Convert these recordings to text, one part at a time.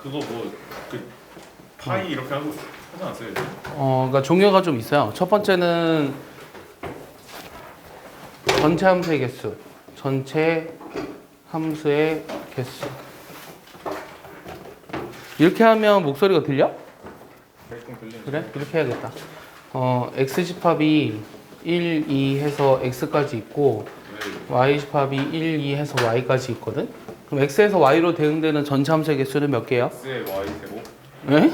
그거 그 파이 이렇게 하고 하지 않았어요? 그러니까 종류가 좀 있어요. 첫 번째는 전체 함수의 개수, 전체 함수의 개수. 이렇게 하면 목소리가 들려? 조금 들리는. 그래? 이렇게 해야겠다. x집합이 1, 2 해서 x까지 있고 y집합이 1, 2 해서 y까지 있거든? 그럼 x에서 y로 대응되는 전체 함수의 개수는 몇 개예요? x의 y 제곱. 네?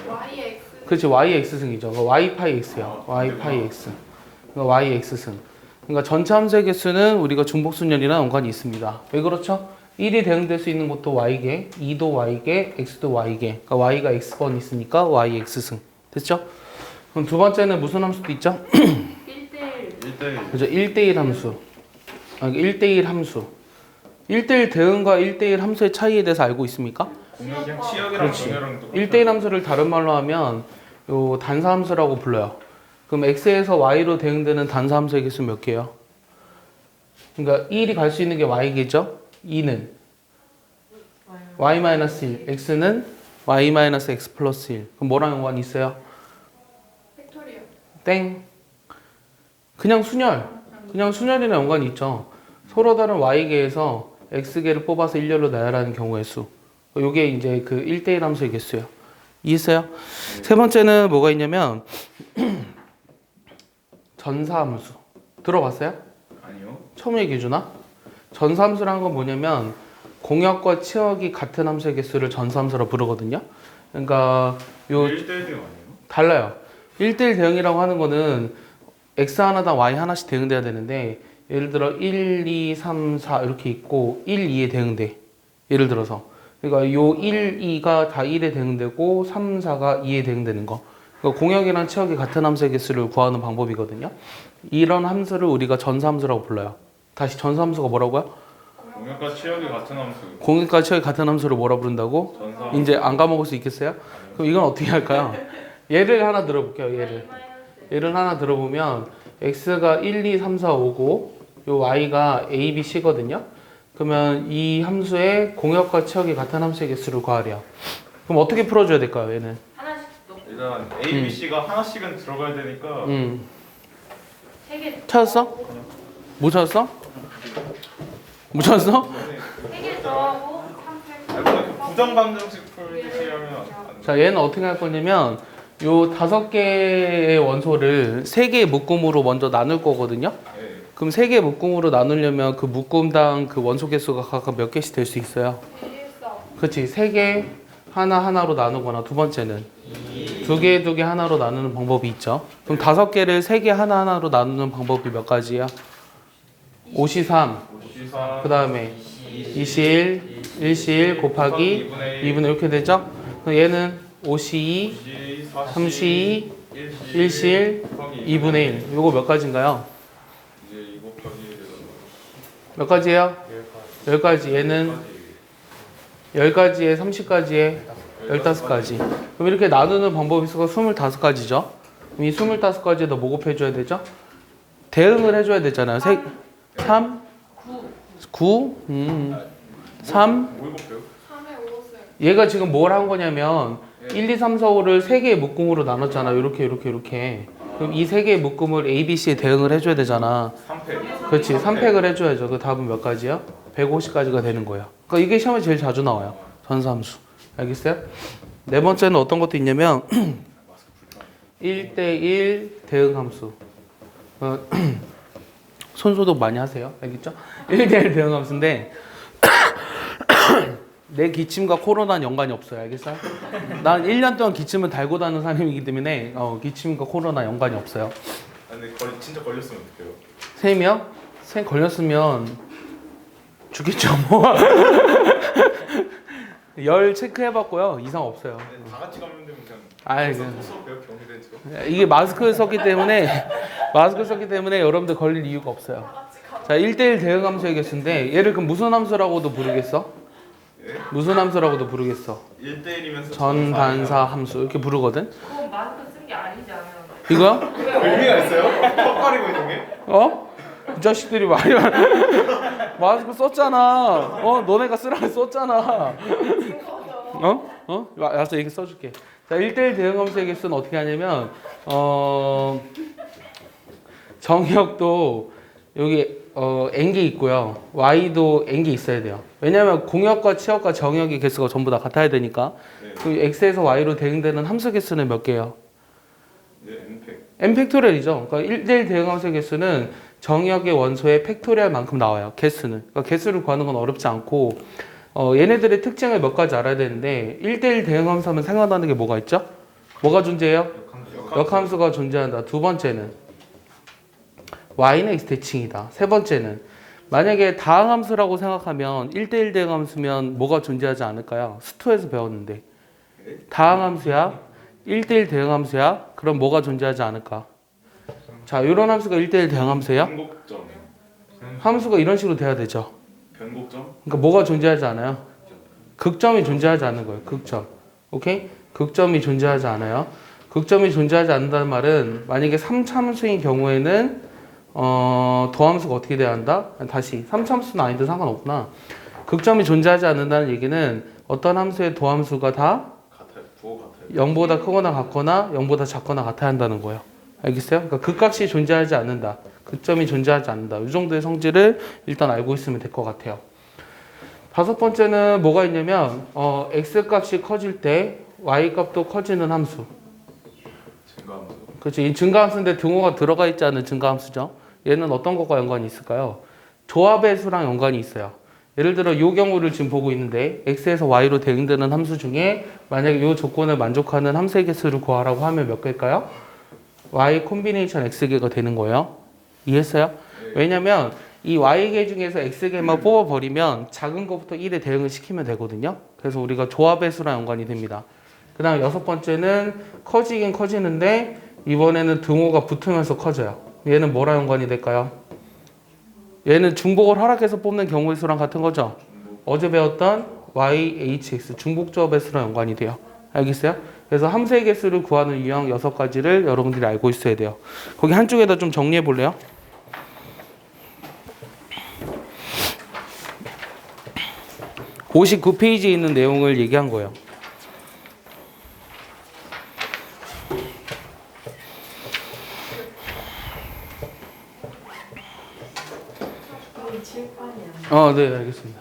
YX. 그렇지, yx승이죠. 그거 y 파이 x야. y 파이 x. 그거 y x승. 그러니까 전체 함수의 개수는 우리가 중복순열이랑 연관이 있습니다. 왜 그렇죠? 1이 대응될 수 있는 것도 y개, 2도 y개, x도 y개. 그러니까 y가 x번 있으니까 y x승. 됐죠? 그럼 두 번째는 무슨 함수도 있죠? 1대1. 1대1. 그죠? 1대1 함수. 1대1 함수. 1대1 대응과 1대1 함수의 차이에 대해서 알고 있습니까? 공역이랑 치역이랑 그렇지. 공역이랑 똑같아. 1대1 함수를 다른 말로 하면 요 단사 함수라고 불러요. 그럼 x에서 y로 대응되는 단사 함수의 개수 몇 개예요? 그러니까 1이 갈 수 있는 게 y겠죠? 2는 y-1, x는 y-x 플러스 1. 그럼 뭐랑 연관이 있어요? 팩토리얼. 땡. 그냥 순열. 그냥 순열이랑 연관이 있죠. 서로 다른 y계에서 x계를 뽑아서 일렬로 나열하는 경우의 수. 요게 이제 그 1대1 함수의 개수예요. 이해했어요? 세 번째는 뭐가 있냐면 전사함수. 들어봤어요? 아니요. 처음 얘기해 주나? 전사함수라는 건 뭐냐면 공역과 치역이 같은 함수의 개수를 전사함수라 부르거든요. 그러니까 요 1대1 대응 아니에요? 달라요. 1대1 대응이라고 하는 거는 x 하나당 y 하나씩 대응돼야 되는데 예를 들어 1, 2, 3, 4 이렇게 있고 1, 2에 대응돼. 예를 들어서 그러니까 요 1, 2가 다 1에 대응되고 3, 4가 2에 대응되는 거. 그러니까 공역이랑 치역이 같은 함수의 개수를 구하는 방법이거든요. 이런 함수를 우리가 전사함수라고 불러요. 다시 전사함수가 뭐라고요? 공역과 치역이 같은 함수. 공역과 치역이 같은 함수를 뭐라 부른다고? 전사. 이제 안 까먹을 수 있겠어요? 그럼 이건 어떻게 할까요? 예를 하나 들어볼게요. 예를 하나 들어보면 x가 1, 2, 3, 4, 5고 요 y가 a, b, c거든요. 그러면 이 함수의 공역과 치역이 같은 함수의 개수를 구하래요. 그럼 어떻게 풀어줘야 될까요? 얘는? 하나씩 넣고. 일단 A, B, C가 하나씩은 들어가야 되니까. 3개. 찾았어? 뭐 찾았어? 뭐 찾았어? 3개 더하고 3, 8. 아니 그 부정방정식 풀듯이 하면 안 돼. 자, 얘는 어떻게 할 거냐면 요 5개의 원소를 3개의 묶음으로 먼저 나눌 거거든요. 네. 그럼 3개의 묶음으로 나누려면 그 묶음당 그 원소 개수가 각각 몇 개씩 될 수 있어요? 1서. 그렇지. 3개 하나하나로 나누거나 두 번째는 2개, 2개 하나로 나누는 방법이 있죠. 그럼 5개를 3개 하나하나로 나누는 방법이 몇 가지야? 53. 54. 그 다음에 21, 1실 곱하기 2분의 이렇게 되죠? 그럼 얘는 52, 32, 1실 2분의 1. 요거 몇 가지인가요? 이제 이거까지 몇 가지예요? 10가지. 얘는 10가지에 30가지에 15가지. 그럼 이렇게 나누는 방법이 있어서 25가지죠. 그럼 이 25가지에다 뭐 곱해줘야 되죠? 대응을 해줘야 되잖아요. 3? 9? 3? 뭐 해볼게요? 3에 5을. 얘가 지금 뭘 한 거냐면 1, 2, 3, 4, 5를 3개의 묶음으로 나눴잖아. 이렇게 이렇게. 그럼 이 3개의 묶음을 A, B, C에 대응을 해줘야 되잖아. 3패. 그렇지. 3팩을 해줘야죠. 그 답은 몇 가지요? 150가지가 되는 거예요. 그러니까 이게 시험에 제일 자주 나와요. 전사함수. 알겠어요? 네 번째는 어떤 것도 있냐면 1대1 대응함수. 손소독 많이 하세요. 알겠죠? 1대1 대응함수인데 내 기침과 코로나는 연관이 없어요. 알겠어요? 난 1년 동안 기침을 달고 다니는 사람이기 때문에 기침과 코로나 연관이 없어요. 아, 근데 진짜 걸렸으면 어떡해요? 쌤이요? 쌤 걸렸으면 죽겠죠 뭐. 열 체크해봤고요. 이상 없어요. 다 같이 가면 되면 그냥. 아이, 수업해요 경희대. 이게 마스크를 썼기 때문에 여러분들 걸릴 이유가 없어요. 자, 1대1 대응 함수의 개수인데 얘를 그럼 무슨 함수라고도 부르겠어? 예? 무슨 함수라고도 부르겠어? 1대1이면서 전반사 함수 이렇게 부르거든? 그건 마스크 쓴 게 아니잖아요. 이거요? 의미가 있어요? 턱 가리고 있는 게? 어? 이 자식들이 말이 마스크 썼잖아. 너네가 쓰라고 썼잖아. 이거죠. 알았어, 이렇게 써줄게. 자, 1대1 대응함수의 개수는 어떻게 하냐면 정역도 여기 n개 있고요. y도 n개 있어야 돼요. 왜냐면 공역과 치역과 정역의 개수가 전부 다 같아야 되니까. 네. 그 x에서 y로 대응되는 함수 개수는 몇 개예요? 네, n팩. n 팩토리얼이죠. 그러니까 1대1 대응함수의 개수는 정역의 원소의 팩토리얼만큼 나와요. 개수는. 그러니까 개수를 구하는 건 어렵지 않고 얘네들의 특징을 몇 가지 알아야 되는데 1대1 대응함수 하면 생각나는 게 뭐가 있죠? 뭐가 존재해요? 역함수가 존재한다. 두 번째는 y는 x 대칭이다. 세 번째는 만약에 다항함수라고 생각하면 1대1 대응함수면 뭐가 존재하지 않을까요? 수투에서 배웠는데 다항함수야? 1대1 대응함수야? 그럼 뭐가 존재하지 않을까? 자, 이런 함수가 1대1 대응함수예요? 변곡점. 함수가 이런 식으로 돼야 되죠. 변곡점? 그러니까 뭐가 존재하지 않아요? 극점이 존재하지 않는 거예요. 극점. 오케이? 극점이 존재하지 않아요. 극점이 존재하지 않는다는 말은 만약에 3참수인 경우에는 도함수가 어떻게 돼야 한다? 다시 3참수는 아닌데 상관없구나. 극점이 존재하지 않는다는 얘기는 어떤 함수의 도함수가 다 같아요. 부호 같아요. 0보다 크거나 같거나 0보다 작거나 같아야 한다는 거예요. 알겠어요? 그러니까 극값이 존재하지 않는다. 극점이 존재하지 않는다. 이 정도의 성질을 일단 알고 있으면 될 것 같아요. 다섯 번째는 뭐가 있냐면 x값이 커질 때 y값도 커지는 함수. 증가함수. 그렇지. 이 증가함수인데 등호가 들어가 있지 않은 증가함수죠. 얘는 어떤 것과 연관이 있을까요? 조합의 수랑 연관이 있어요. 예를 들어 이 경우를 지금 보고 있는데 x에서 y로 대응되는 함수 중에 만약에 이 조건을 만족하는 함수의 개수를 구하라고 하면 몇 개일까요? y 콤비네이션 x개가 되는 거예요. 이해했어요? 네. 왜냐면 이 y개 중에서 x개만 뽑아버리면 작은 것부터 1에 대응을 시키면 되거든요. 그래서 우리가 조합의 수랑 연관이 됩니다. 그 다음 여섯 번째는 커지긴 커지는데 이번에는 등호가 붙으면서 커져요. 얘는 뭐랑 연관이 될까요? 얘는 중복을 허락해서 뽑는 경우의 수랑 같은 거죠. 어제 배웠던 YHX 중복조합의 수랑 연관이 돼요. 알겠어요? 그래서 함수의 개수를 구하는 유형 6가지를 여러분들이 알고 있어야 돼요. 거기 한쪽에다 좀 정리해 볼래요? (59페이지에) 있는 내용을 얘기한 거예요. 네, 알겠습니다.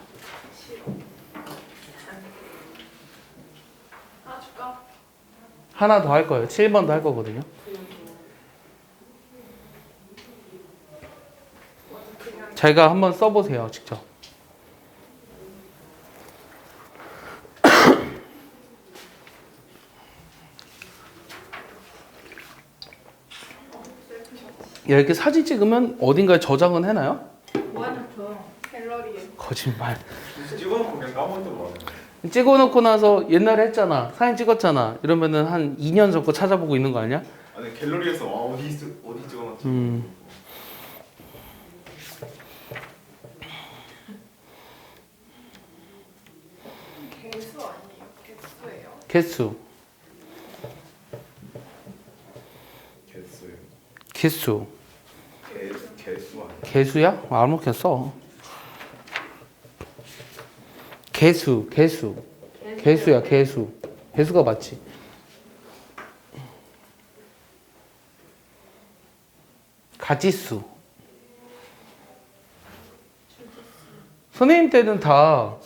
줄까? 하나 더 할 거예요. 7번 더 할 거거든요. 제가 한번 써보세요, 직접. 이렇게 사진 찍으면 어딘가에 저장은 해놔요? 뭐하냐죠? 갤러리에. 거짓말. 찍어놓고 그냥 까먹었던 거 같아요. 찍어놓고 나서 옛날에 했잖아. 사진 찍었잖아. 이러면은 한 2년 전 거 찾아보고 있는 거 아니야? 아니 갤러리에서 어디 찍어놨지? 개수 아니에요? 개수예요? 개수. 개수요. 개수. 개수 아니야? 개수야? 아무렇게나 써. 개수. 개수야, 개수. 개수가 맞지. 가지수. 선생님 때는 다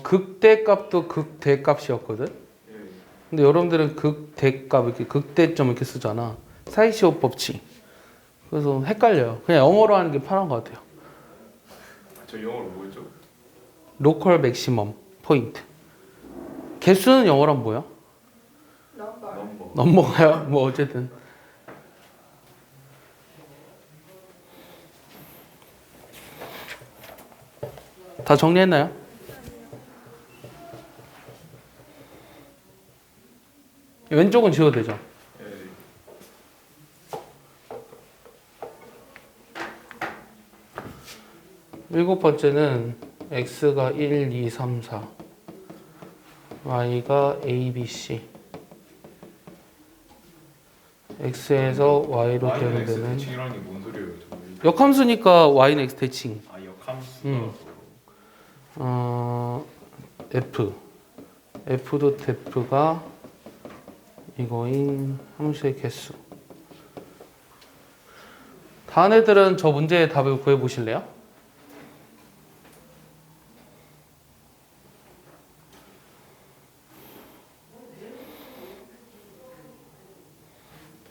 극대값도 극대값이었거든. 예. 근데 여러분들은 극대값 이렇게 극대점 이렇게 쓰잖아. 사이시호 법칙. 그래서 헷갈려요. 그냥 영어로 하는 게 편한 것 같아요. 저 영어로 뭐였죠? 로컬 맥시멈 포인트. 개수는 영어로 하면 뭐야? 넘버. 넘버. 넘버가요? 뭐 어쨌든. 다 정리했나요? 왼쪽은 지워도 되죠? 예. 일곱 번째는 x가 1, 2, 3, 4 y가 a, b, c x에서 y로 Y는 X 대응되는 대칭이라는 게 뭔 소리예요? 역함수니까 y는 x 대칭 아 역함수가 f f.f가 이거인 함수의 개수. 다른 애들은 저 문제의 답을 구해보실래요?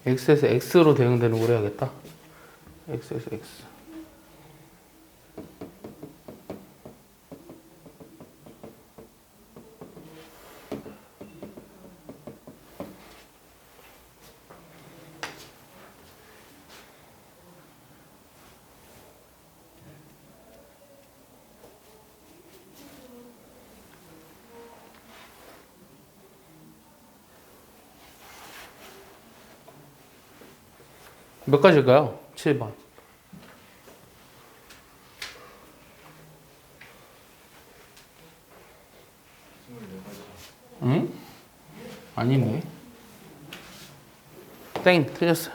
x에서 x로 대응되는 걸 해야겠다. x에서 x. 몇 가지일까요? 7번. 응? 아니네. 땡, 틀렸어요.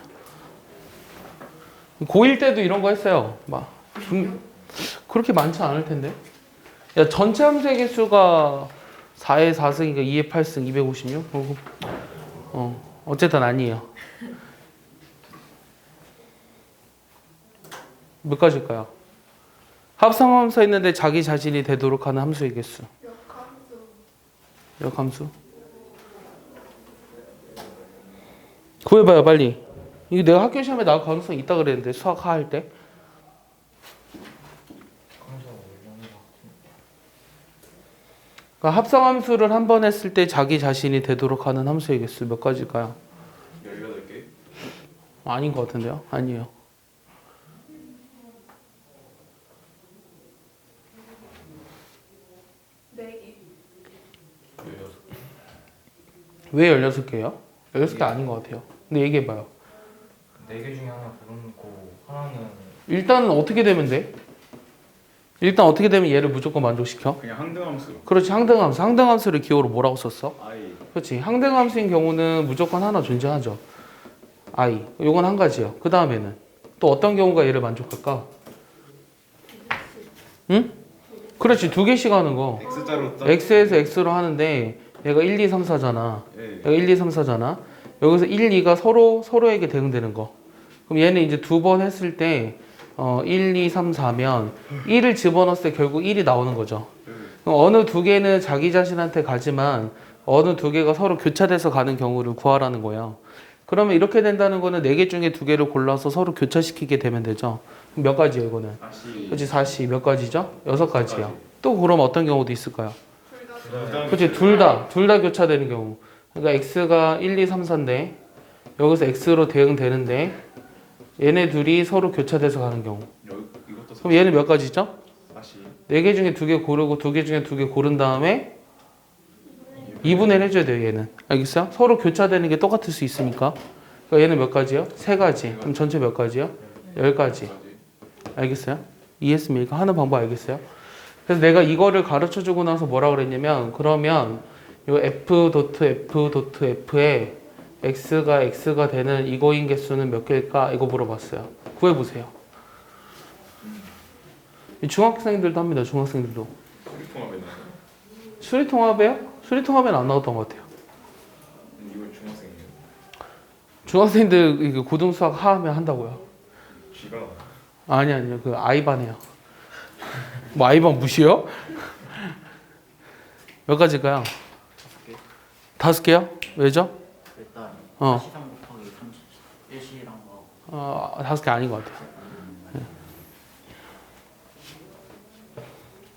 고1 때도 이런 거 했어요. 그렇게 많지 않을 텐데. 야, 전체 함수의 개수가 4의 4승이니까 2의 8승, 256? 어쨌든 아니에요. 몇 가지일까요? 합성함수 있는데 자기 자신이 되도록 하는 함수의 개수. 역함수. 역함수. 구해봐요 빨리. 이거 내가 학교 시험에 나올 가능성이 있다 그랬는데 수학 하 할 때. 그러니까 합성함수를 한 번 했을 때 자기 자신이 되도록 하는 함수의 개수 몇 가지일까요? 18개? 아닌 것 같은데요? 아니에요. 네 왜 16개예요? 16개 아닌 것 같아요. 근데 얘기해봐요. 4개 중에 하나 고르고 하나는 일단은 어떻게 되면 돼? 일단 어떻게 되면 얘를 무조건 만족시켜? 그냥 항등함수. 그렇지, 항등함수. 항등함수를 기호로 뭐라고 썼어? I. 그렇지. 항등함수인 경우는 무조건 하나 존재하죠. I. 요건 한 가지요. 그 다음에는 또 어떤 경우가 얘를 만족할까? 응? 그렇지. 두 개씩 하는 거. X자로 딱. X에서 X로 하는데 얘가 1, 2, 3, 4잖아. 예. 얘가 1, 2, 3, 4잖아. 여기서 1, 2가 서로에게 대응되는 거. 그럼 얘는 이제 두 번 했을 때 1, 2, 3, 4면 1을 집어넣었을 때 결국 1이 나오는 거죠. 그럼 어느 두 개는 자기 자신한테 가지만 어느 두 개가 서로 교차돼서 가는 경우를 구하라는 거예요. 그러면 이렇게 된다는 거는 4개 중에 2개를 골라서 서로 교차시키게 되면 되죠. 그럼 몇 가지예요, 이거는? 다시. 그렇지, 4시 몇 가지죠? 6가지요. 또 그럼 어떤 경우도 있을까요? 둘다 그렇지, 둘 다 교차되는 경우. 그러니까 x가 1, 2, 3, 4인데 여기서 x로 대응되는데 얘네 둘이 서로 교차돼서 가는 경우. 이것도 그럼 얘는 몇 가지죠? 다시. 4개 중에 2개 고르고 2개 중에 2개 고른 다음에 2분의 1 해줘야 돼요, 얘는. 알겠어요? 서로 교차되는 게 똑같을 수 있으니까. 그러니까 얘는 몇 가지요? 3가지. 그럼 전체 몇 가지요? 10가지. 알겠어요? 이해했습니까? 하는 방법 알겠어요? 그래서 내가 이거를 가르쳐 주고 나서 뭐라 그랬냐면, 그러면 이 f.f.f에 x가 되는 이거인 개수는 몇 개일까? 이거 물어봤어요. 구해보세요. 중학생들도 합니다. 중학생들도. 수리통합에 나와요. 수리통합에요? 수리통합에는 안 나왔던 것 같아요. 이건 중학생이에요. 중학생들 이거 고등수학 하면 한다고요. G가 나와요. 아니요. 그 아이반이에요. 뭐 아이반 무시요? 몇 가지일까요? 5개요? 왜죠? 일단 어. 시상 곱하기 31시랑 거 5개 아닌 것 같아요.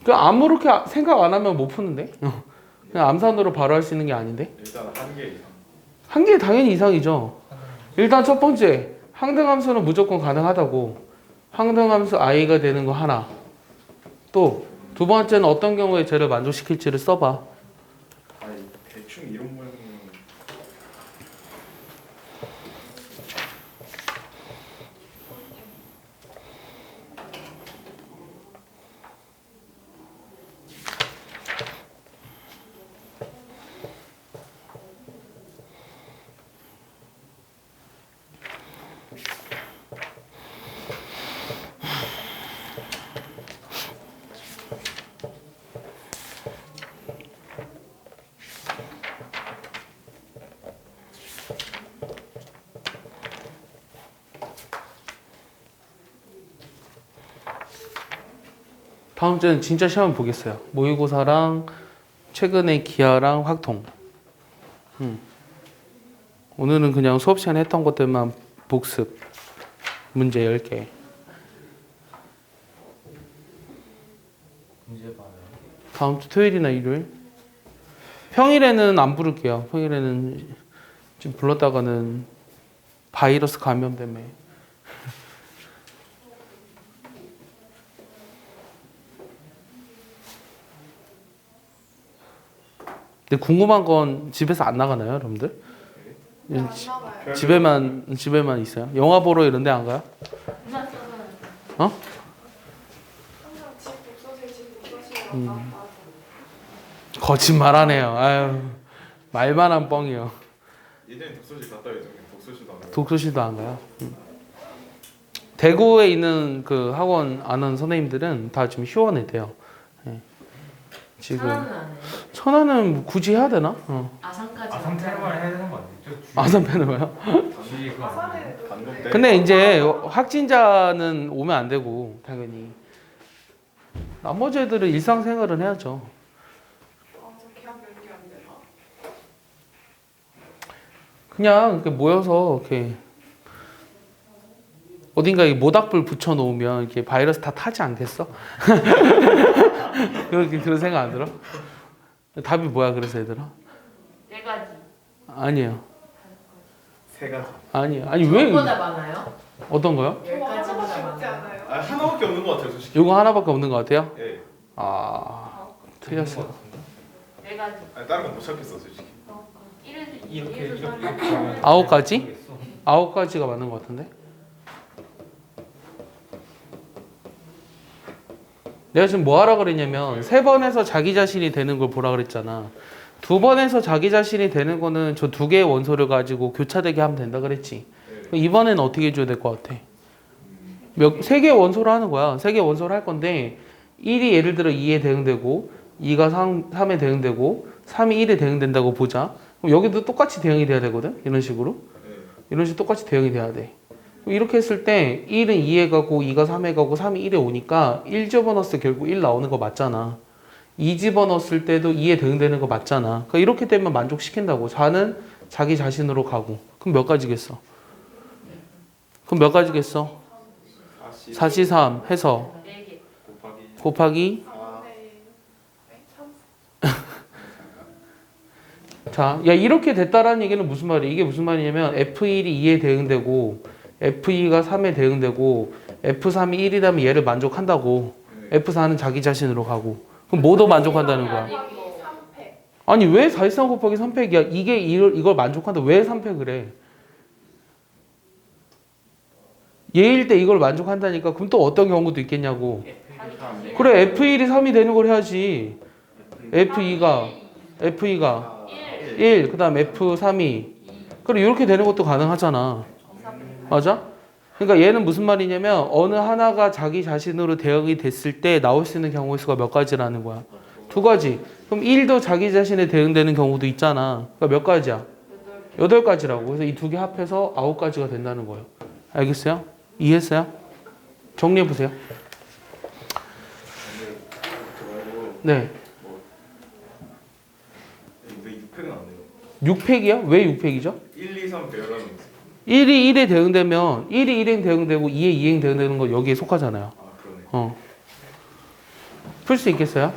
그 아무렇게 생각 안 하면 못 푸는데? 그냥 암산으로 바로 할 수 있는 게 아닌데? 일단 1개 이상. 한 개 당연히 이상이죠. 일단 첫 번째, 항등함수는 무조건 가능하다고. 항등함수 i가 되는 거 하나. 또 두 번째는 어떤 경우에 쟤를 만족시킬지를 써봐. 아니 대충 이런 모양은 다음 주에는 진짜 시험 보겠어요. 모의고사랑 최근에 기하랑 확통. 오늘은 그냥 수업 시간에 했던 것들만 복습. 문제 10개. 문제 봐요. 다음 주 토요일이나 일요일. 평일에는 안 부를게요. 평일에는 지금 불렀다가는 바이러스 감염 때문에. 근데 궁금한 건 집에서 안 나가나요, 여러분들? 안 나가요. 집에만 있어요. 영화 보러 이런 데 안 가요? 어? 항상 집 독서실 왔다 갔다 하죠. 거짓말하네요. 아유, 말만한 뻥이요. 예전에 독서실 갔다 요즘에 독서실도 안 가요. 독서실도 안 가요. 대구에 있는 그 학원 아는 선생님들은 다 지금 휴원했대요. 네. 지금 천안은 안 해요? 천안은 뭐 굳이 해야 되나? 아산까지. 아산 테러만 해야 되는 거 아니에요? 아산 패널요? 주위 그거 아니에요? 아산에 단독 때 근데 이제 확진자는 오면 안 되고 당연히 나머지 애들은 일상생활은 해야죠. 저 계약 연기 안 되나? 그냥 이렇게 모여서 이렇게 어딘가에 모닥불 붙여 놓으면 이렇게 바이러스 다 타지 않겠어? 그런 생각 안 들어? 답이 뭐야 그래서 얘들아? 네 가지. 아니에요. 세 가지. 아니 왜 저보다 많아요? 어떤 거요? 저거 10가지보다 하나밖에 없지 많아요. 않아요? 아 하나밖에 없는 것 같아요 솔직히. 요거 하나밖에 없는 것 같아요? 예. 아 틀렸어. 네 가지. 아니 다른 건 못 찾겠어 솔직히. 이렇게 9가지? 9가지가 맞는 것 같은데? 내가 지금 뭐 하라 그랬냐면 3번에서 자기 자신이 되는 걸 보라 그랬잖아. 2번에서 자기 자신이 되는 거는 저 2개의 원소를 가지고 교차되게 하면 된다 그랬지. 네. 이번에는 어떻게 해줘야 될 것 같아? 3개의 원소를 하는 거야. 3개의 원소를 할 건데 1이 예를 들어 2에 대응되고 2가 3에 대응되고 3이 1에 대응된다고 보자. 그럼 여기도 똑같이 대응이 돼야 되거든. 이런 식으로. 네. 이런 식으로 똑같이 대응이 돼야 돼. 그럼 이렇게 했을 때 1은 2에 가고 2가 3에 가고 3이 1에 오니까 1 집어넣었을 때 결국 1 나오는 거 맞잖아. 2 집어넣었을 때도 2에 대응되는 거 맞잖아. 그러니까 이렇게 되면 만족시킨다고. 4는 자기 자신으로 가고. 그럼 몇 가지겠어? 그럼 몇 가지겠어? 4시 3 해서 네 개. 곱하기 3분의 1. 자, 야 이렇게 됐다라는 얘기는 무슨 말이야? 이게 무슨 말이냐면 F1이 2에 대응되고 F2가 3에 대응되고 F3이 1이라면 얘를 만족한다고. F4는 자기 자신으로 가고. 그럼 뭐도 만족한다는 거야? 곱하기 3팩. 아니 왜 413 곱하기 3팩이야? 이게 이걸 만족한다. 왜 3팩을 해? 얘일 때 이걸 만족한다니까. 그럼 또 어떤 경우도 있겠냐고. 그래 F1이 3이 되는 걸 해야지. F2가 1, 그 다음 F3이 그리고 이렇게 되는 것도 가능하잖아. 맞아? 그러니까 얘는 무슨 말이냐면 어느 하나가 자기 자신으로 대응이 됐을 때 나올 수 있는 경우의 수가 몇 가지라는 거야. 2가지. 그럼 1도 자기 자신에 대응되는 경우도 있잖아. 그러니까 몇 가지야? 8가지라고. 그래서 이 2개 합해서 9가지가 된다는 거예요. 알겠어요? 이해했어요? 정리해보세요. 네. 왜 6팩은 안 돼요? 6팩이야? 왜 6팩이죠? 1, 2, 3 배열하면 있어요. 1이 1에 대응되면 1이 1에 대응되고 2에 2에 대응되는 거 여기에 속하잖아요. 아 그러네. 풀 수 있겠어요?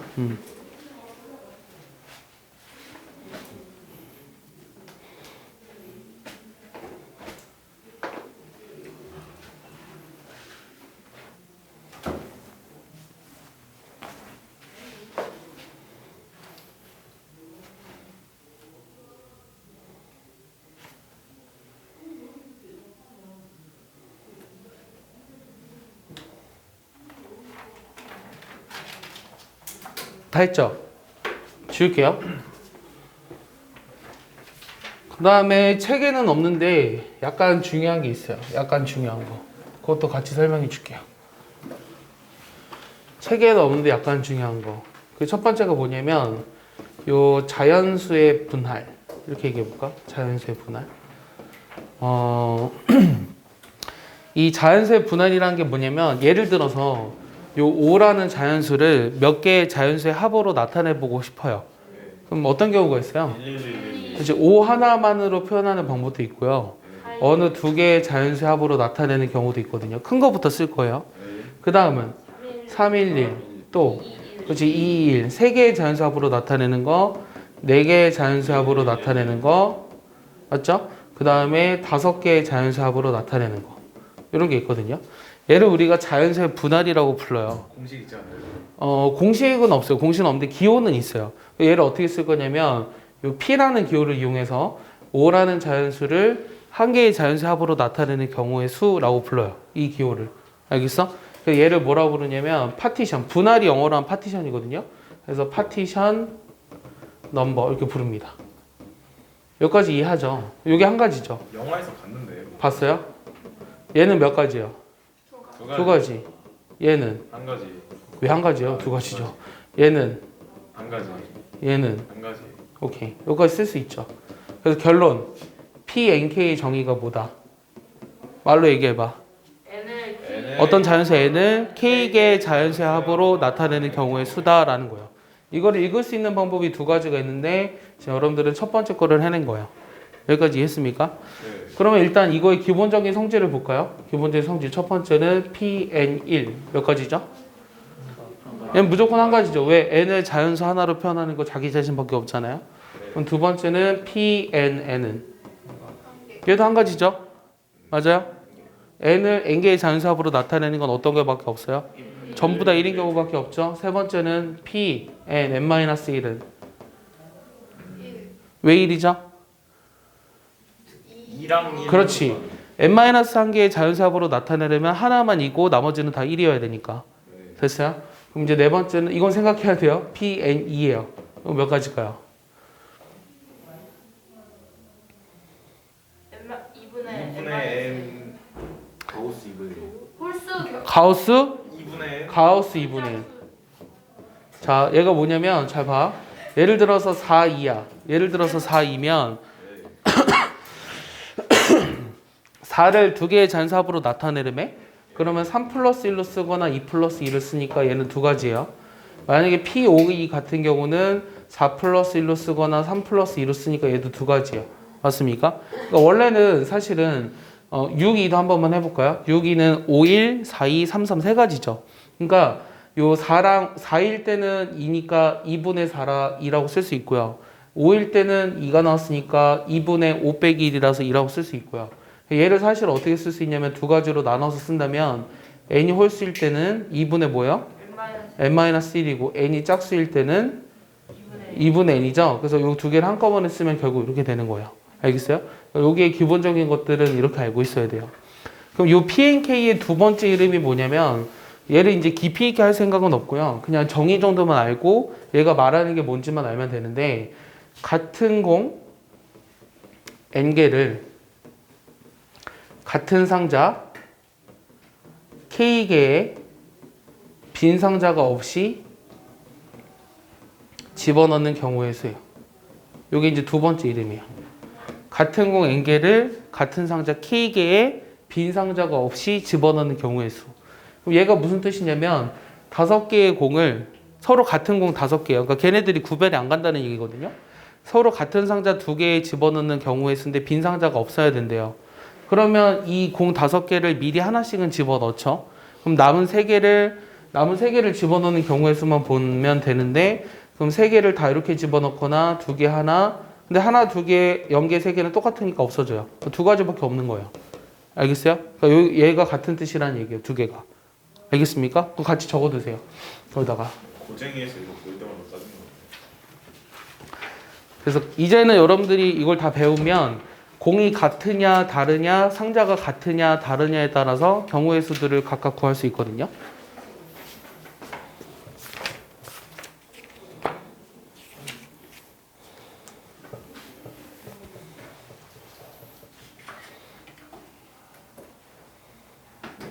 다 했죠? 지울게요. 그 다음에 책에는 없는데 약간 중요한 게 있어요. 약간 중요한 거. 그것도 같이 설명해 줄게요. 책에는 없는데 약간 중요한 거. 그 첫 번째가 뭐냐면 요 자연수의 분할. 이렇게 얘기해 볼까? 자연수의 분할. 이 자연수의 분할이라는 게 뭐냐면 예를 들어서 요 5라는 자연수를 몇 개의 자연수의 합으로 나타내 보고 싶어요. 그럼 어떤 경우가 있어요? 1111. 이제 5 하나만으로 표현하는 방법도 있고요. 어느 두 개의 자연수의 합으로 나타내는 경우도 있거든요. 큰 거부터 쓸 거예요. 그 다음은 311, 또 그렇지 221, 세 개의 자연수 합으로 나타내는 거, 네 개의 자연수 합으로 나타내는 거, 맞죠? 그 다음에 5개의 자연수 합으로 나타내는 거, 이런 게 있거든요. 얘를 우리가 자연수의 분할이라고 불러요. 공식 있지 않아요? 공식은 없어요. 공식은 없는데 기호는 있어요. 얘를 어떻게 쓸 거냐면 요 P라는 기호를 이용해서 5라는 자연수를 한 개의 자연수 합으로 나타내는 경우의 수라고 불러요. 이 기호를. 알겠어? 그래서 얘를 뭐라고 부르냐면 파티션. 분할이 영어로 하면 파티션이거든요. 그래서 파티션 넘버 이렇게 부릅니다. 여기까지 이해하죠? 요게 한 가지죠. 영화에서 봤는데. 봤어요? 얘는 몇 가지요? 두 가지. 얘는 한 가지. 왜 한 가지요? 두 가지죠. 얘는 한 가지. 얘는 한 가지. 오케이. 여기까지 쓸 수 있죠. 그래서 결론 PNK의 정의가 뭐다? 말로 얘기해봐. N을 어떤 자연수 N을 K개의 자연수의 합으로 나타내는 경우의 수다라는 거예요. 이거를 읽을 수 있는 방법이 두 가지가 있는데 지금 여러분들은 첫 번째 거를 해낸 거예요. 여기까지 이해했습니까? 네. 그러면 일단 이거의 기본적인 성질을 볼까요? 기본적인 성질 첫 번째는 PN1 몇 가지죠? 얘는 무조건 한 가지죠. 왜? N을 자연수 하나로 표현하는 거 자기 자신밖에 없잖아요. 그럼 두 번째는 PNN은 얘도 한 가지죠? 맞아요? N을 N개의 자연수합으로 나타내는 건 어떤 것밖에 없어요? 전부 다 1인 경우밖에 없죠? 세 번째는 P, N, N-1은 왜 1이죠? 2랑 1. 그렇지. N-1개의 자연수합으로 나타내려면 하나만 이고 나머지는 다 1이어야 되니까. 됐어요? 그럼 이제 네 번째는 이건 생각해야 돼요. P, N, E예요. 그럼 몇 가지일까요? 2분의 2분의 n. 가우스 2분의 홀수 가우스? 2분의 n. 가우스 2분의 1. 자, 얘가 뭐냐면 잘 봐. 예를 들어서 4, 2야. 예를 들어서 4, 2면 4를 두 개의 자연수합으로 나타내려면 그러면 3 플러스 1로 쓰거나 2 플러스 2를 쓰니까 얘는 두 가지예요. 만약에 P5E 같은 경우는 4 플러스 1로 쓰거나 3 플러스 2로 쓰니까 얘도 두 가지예요. 맞습니까? 그러니까 원래는 사실은 6, 2도 한 번만 해볼까요? 6, 2는 5, 1, 4, 2, 3, 3 세 가지죠. 그러니까 요 4랑 4일 때는 2니까 2분의 4라 2라고 쓸 수 있고요. 5일 때는 2가 나왔으니까 2분의 5 빼기 1이라서 2라고 쓸 수 있고요. 얘를 사실 어떻게 쓸 수 있냐면 두 가지로 나눠서 쓴다면 n이 홀수일 때는 2분의 뭐예요? n-1이고 n이 짝수일 때는 2분의 n이죠. 그래서 이 두 개를 한꺼번에 쓰면 결국 이렇게 되는 거예요. 알겠어요? 여기에 기본적인 것들은 이렇게 알고 있어야 돼요. 그럼 이 PNK의 두 번째 이름이 뭐냐면 얘를 이제 깊이 있게 할 생각은 없고요. 그냥 정의 정도만 알고 얘가 말하는 게 뭔지만 알면 되는데 같은 공 n개를 같은 상자 K개의 빈 상자가 없이 집어넣는 경우의 수예요. 이게 이제 두 번째 이름이에요. 같은 공 n개를 같은 상자 K개의 빈 상자가 없이 집어넣는 경우의 수. 그럼 얘가 무슨 뜻이냐면 5개의 공을 서로 같은 공 5개예요. 그러니까 걔네들이 구별이 안 간다는 얘기거든요. 서로 같은 상자 2개에 집어넣는 경우의 수인데 빈 상자가 없어야 된대요. 그러면 이 공 5개를 미리 하나씩은 집어넣죠. 그럼 남은 3개를 집어넣는 경우의 수만 보면 되는데 그럼 3개를 다 이렇게 집어넣거나 2개 하나 근데 하나, 2개, 0개, 3개는 똑같으니까 없어져요. 두 가지밖에 없는 거예요. 알겠어요? 그러니까 얘가 같은 뜻이라는 얘기예요. 두 개가. 알겠습니까? 그거 같이 적어두세요. 거기다가. 고쟁이에서 이거 볼 때마다 짜증나. 그래서 이제는 여러분들이 이걸 다 배우면 공이 같으냐 다르냐 상자가 같으냐 다르냐에 따라서 경우의 수들을 각각 구할 수 있거든요.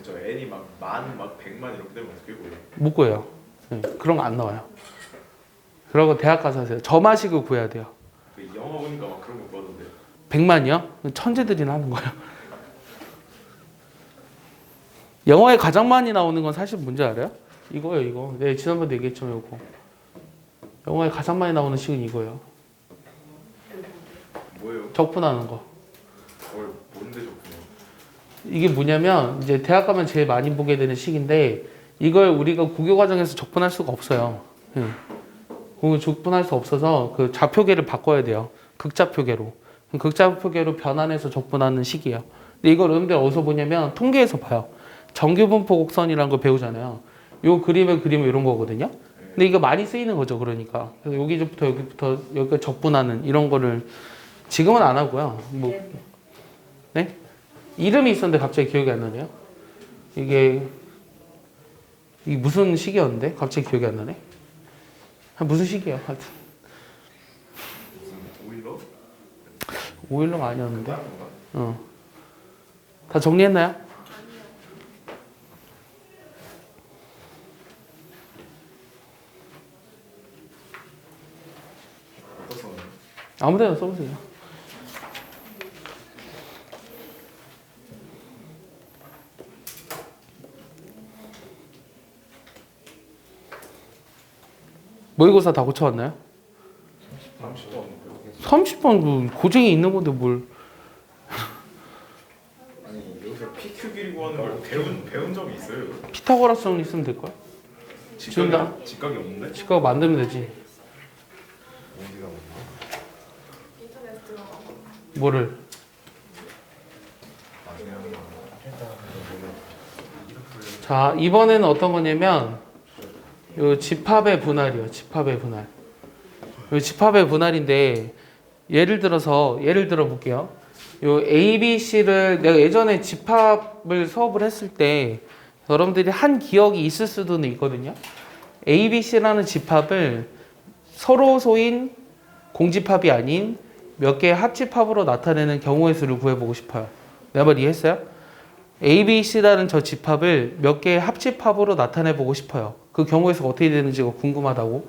저 n이 막 만, 막 100만 이렇게 되면 어떻게 구해요? 못 구해요. 네, 그런 거 안 나와요. 그러고 대학 가서 하세요. 점화식을 구해야 돼요. 그 영어 보니까 막 그런 거 보던데. 100만이요? 천재들이나 하는 거예요. 영어에 가장 많이 나오는 건 사실 뭔지 알아요? 이거예요, 이거. 네, 지난번에 얘기했지만 이거. 영화에 가장 많이 나오는 식은 이거예요. 뭐예요? 적분하는 거. 뭔데 좋구나. 이게 뭐냐면 이제 대학 가면 제일 많이 보게 되는 식인데 이걸 우리가 국어 과정에서 적분할 수가 없어요. 적분할 수 없어서 그 좌표계를 바꿔야 돼요. 극좌표계로. 극좌표계로 변환해서 적분하는 식이에요. 근데 이걸 여러분들 어디서 보냐면 통계에서 봐요. 정규분포 곡선이라는 걸 배우잖아요. 요 그림을 그리면 이런 거거든요. 근데 이거 많이 쓰이는 거죠, 그러니까. 그래서 여기부터 여기가 적분하는 이런 거를 지금은 안 하고요. 뭐, 네? 이름이 있었는데 갑자기 기억이 안 나네요. 이게 무슨 식이었는데 갑자기 기억이 안 나네. 무슨 식이에요? 하여튼 무슨 오일러? 오일러가 아니었는데. 다른 건가? 다 정리했나요? 어디서 오는? 아무데나 써보세요. 모의고사 다 고쳐왔나요? 30도 30번 고쟁이 있는 건데 뭘. 아니 여기서 PQ 길이 구하는 걸 배운 적이 있어요. 피타고라스 정리 쓰면 될걸? 지운다. 직각이 없는데? 직각 만들면 되지. 어디가 없나? 인터넷 들어가. 뭐를? 자, 이번에는 어떤 거냐면 요 집합의 분할이요. 집합의 분할. 요 집합의 분할인데 예를 들어 볼게요. 요 A, B, C를 내가 예전에 집합을 수업을 했을 때 여러분들이 한 기억이 있을 수도 있거든요. A, B, C라는 집합을 서로 소인 공집합이 아닌 몇 개의 합집합으로 나타내는 경우의 수를 구해보고 싶어요. 내 말 이해했어요? A, B, C라는 저 집합을 몇 개의 합집합으로 나타내보고 싶어요. 그 경우의 수가 어떻게 되는지가 궁금하다고.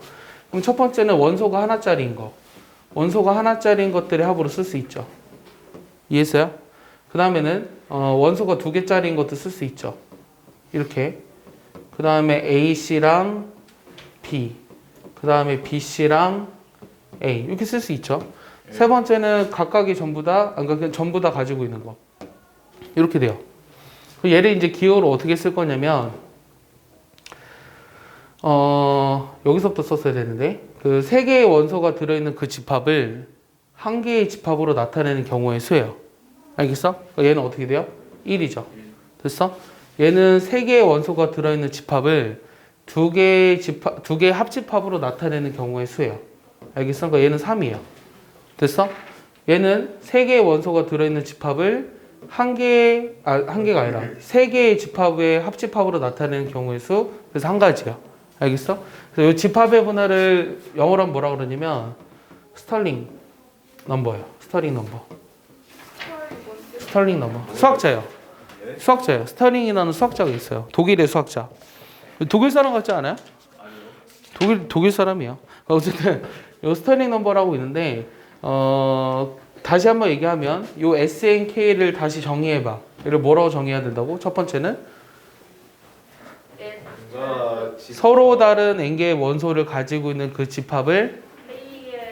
그럼 첫 번째는 원소가 하나짜리인 거. 원소가 하나짜리인 것들의 합으로 쓸 수 있죠. 이해했어요? 그 다음에는 원소가 두 개짜리인 것도 쓸 수 있죠. 이렇게. 그 다음에 AC랑 B. 그 다음에 BC랑 A. 이렇게 쓸 수 있죠. 세 번째는 각각이 전부 다, 그러니까 전부 다 가지고 있는 거. 이렇게 돼요. 얘를 이제 기호로 어떻게 쓸 거냐면, 여기서부터 썼어야 되는데, 그 세 개의 원소가 들어있는 그 집합을 한 개의 집합으로 나타내는 경우의 수예요. 알겠어? 얘는 어떻게 돼요? 1이죠. 됐어? 얘는 세 개의 원소가 들어있는 집합을 두 개의 합집합으로 나타내는 경우의 수예요. 알겠어? 그러니까 얘는 3이에요. 됐어? 얘는 세 개의 원소가 들어있는 집합을 한 개가 아니라 세 개의 집합의 합집합으로 나타내는 경우의 수. 그래서 한 가지야. 알겠어? 그래서 이 집합의 분할을 영어로 하면 뭐라 그러냐면 스털링 넘버예요. 스털링 넘버. 스털링 넘버. 수학자예요. 수학자예요. 스털링이라는 수학자가 있어요. 독일의 수학자. 독일 사람 같지 않아요? 독일 사람이에요. 어쨌든 이 스털링 넘버라고 있는데 다시 한번 얘기하면 이 SNK를 다시 정의해봐. 이를 뭐라고 정의해야 된다고? 첫 번째는 서로 다른 n개의 원소를 가지고 있는 그 집합을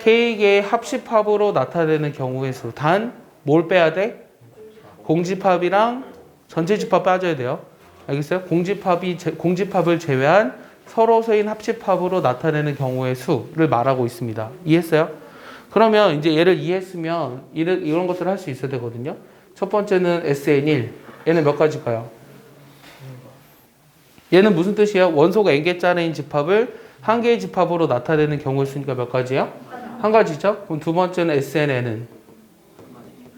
k개의 합집합으로 나타내는 경우의 수. 단 뭘 빼야 돼? 공집합이랑 전체 집합 빠져야 돼요. 알겠어요? 공집합을 제외한 서로 소인 합집합으로 나타내는 경우의 수를 말하고 있습니다. 이해했어요? 그러면 이제 얘를 이해했으면 이런 것들을 할 수 있어야 되거든요. 첫 번째는 SN1. 얘는 몇 가지일까요? 얘는 무슨 뜻이에요? 원소가 n개짜리인 집합을 한 개의 집합으로 나타내는 경우의 수니까 몇 가지예요? 한 가지죠. 그럼 두 번째는 SNN은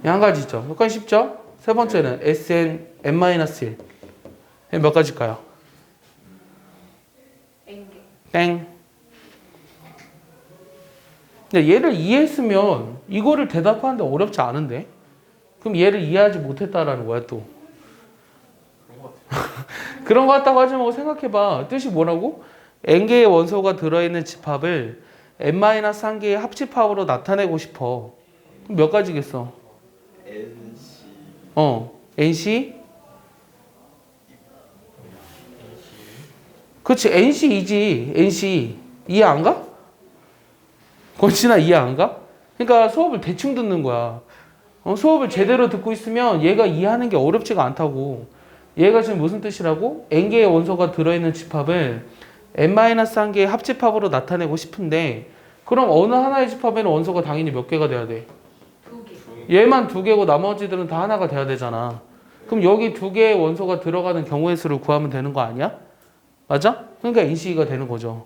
한 가지죠. 약간 쉽죠? 세 번째는 SN(n-1) 몇 가지일까요? 땡. 근데 얘를 이해했으면 이거를 대답하는데 어렵지 않은데? 그럼 얘를 이해하지 못했다라는 거야 또. 그런 거 같다고 하지 말고 생각해봐. 뜻이 뭐라고? n개의 원소가 들어있는 집합을 n-1개의 합집합으로 나타내고 싶어. 그럼 몇 가지겠어? NC NC 그렇지. NC2지. NC. 이해 안 가? 권진아 이해 안 가? 그러니까 수업을 대충 듣는 거야. 수업을 제대로 듣고 있으면 얘가 이해하는 게 어렵지가 않다고. 얘가 지금 무슨 뜻이라고? n개의 원소가 들어있는 집합을 n-1개의 합집합으로 나타내고 싶은데 그럼 어느 하나의 집합에는 원소가 당연히 몇 개가 돼야 돼? 2개. 얘만 2개고 나머지들은 다 하나가 돼야 되잖아. 그럼 여기 2개의 원소가 들어가는 경우의 수를 구하면 되는 거 아니야? 맞아? 그러니까 NC가 되는 거죠.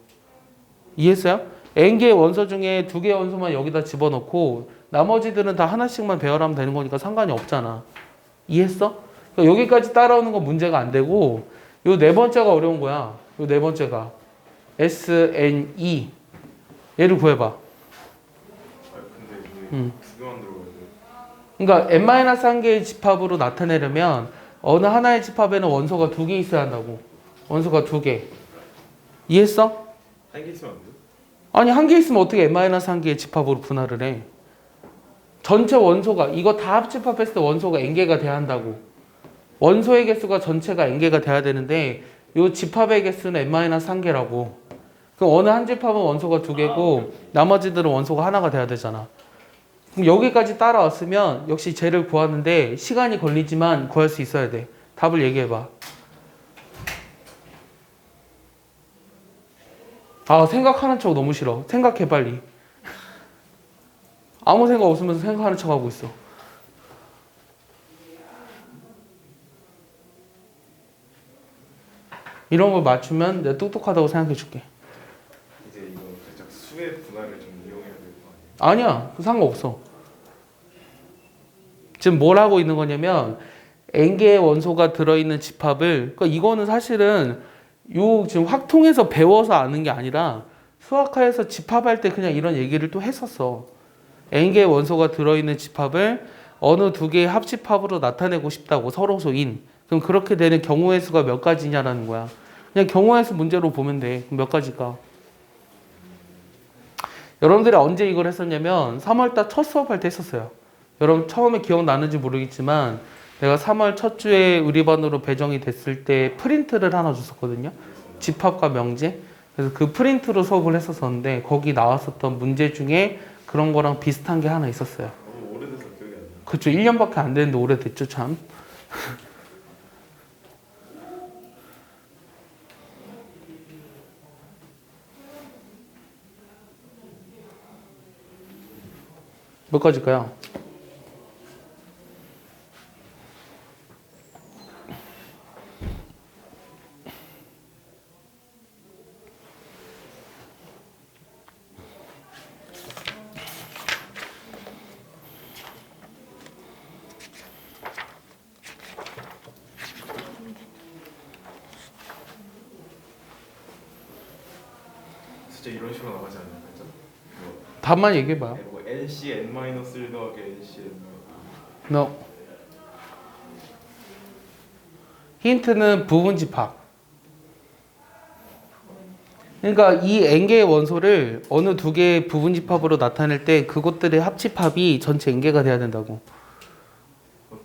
이해했어요? n개의 원소 중에 2개의 원소만 여기다 집어넣고 나머지들은 다 하나씩만 배열하면 되는 거니까 상관이 없잖아. 이해했어? 그러니까 여기까지 따라오는 건 문제가 안 되고 요 네 번째가 어려운 거야. 요 네 번째가 SNE 얘를 구해봐. 아 근데 이게 두 개만 들어가야 돼. 그러니까 n-1개의 집합으로 나타내려면 어느 하나의 집합에는 원소가 2개 있어야 한다고. 원소가 2개. 이해했어? 한 개 있으면 안 돼? 아니 한 개 있으면 어떻게 n-1개의 집합으로 분할을 해? 전체 원소가 이거 다 합집합했을 때 원소가 n개가 돼야 한다고. 원소의 개수가 전체가 n개가 돼야 되는데 이 집합의 개수는 n-1개라고. 그럼 어느 한 집합은 원소가 2개고 나머지들은 원소가 하나가 돼야 되잖아. 그럼 여기까지 따라왔으면 역시 쟤를 구하는데 시간이 걸리지만 구할 수 있어야 돼. 답을 얘기해봐. 아 생각하는 척 너무 싫어. 생각해 빨리. 아무 생각 없으면서 생각하는 척 하고 있어. 이런 걸 맞추면 내가 똑똑하다고 생각해 줄게. 이제 이거 살짝 수의 분할을 좀 이용해야 될 거 아니야? 아니야. 상관없어. 지금 뭘 하고 있는 거냐면 n개의 원소가 들어있는 집합을 그러니까 이거는 사실은 요 지금 확통해서 배워서 아는 게 아니라 수학화에서 집합할 때 그냥 이런 얘기를 또 했었어. n개의 원소가 들어있는 집합을 어느 2개의 합집합으로 나타내고 싶다고 서로소인. 그럼 그렇게 되는 경우의 수가 몇 가지냐라는 거야. 그냥 경우의 수 문제로 보면 돼. 몇 가지가. 여러분들이 언제 이걸 했었냐면 3월달 첫 수업할 때 했었어요. 여러분 처음에 기억나는지 모르겠지만 내가 3월 첫 주에 의리반으로 배정이 됐을 때 프린트를 하나 줬었거든요. 집합과 명제. 그래서 그 프린트로 수업을 했었었는데 거기 나왔었던 문제 중에 그런 거랑 비슷한 게 하나 있었어요. 너무 오래돼서 기억이 안 나. 그쵸. 1년밖에 안 됐는데 오래됐죠 참. 몇 가지일까요? 진짜 이런 식으로 나가지 않나요? 답만 얘기해봐요. 뭐 NC n-1 더하기 NC n-. No. 힌트는 부분 집합. 그러니까 이 n개의 원소를 어느 2개의 부분 집합으로 나타낼 때 그것들의 합집합이 전체 n개가 돼야 된다고.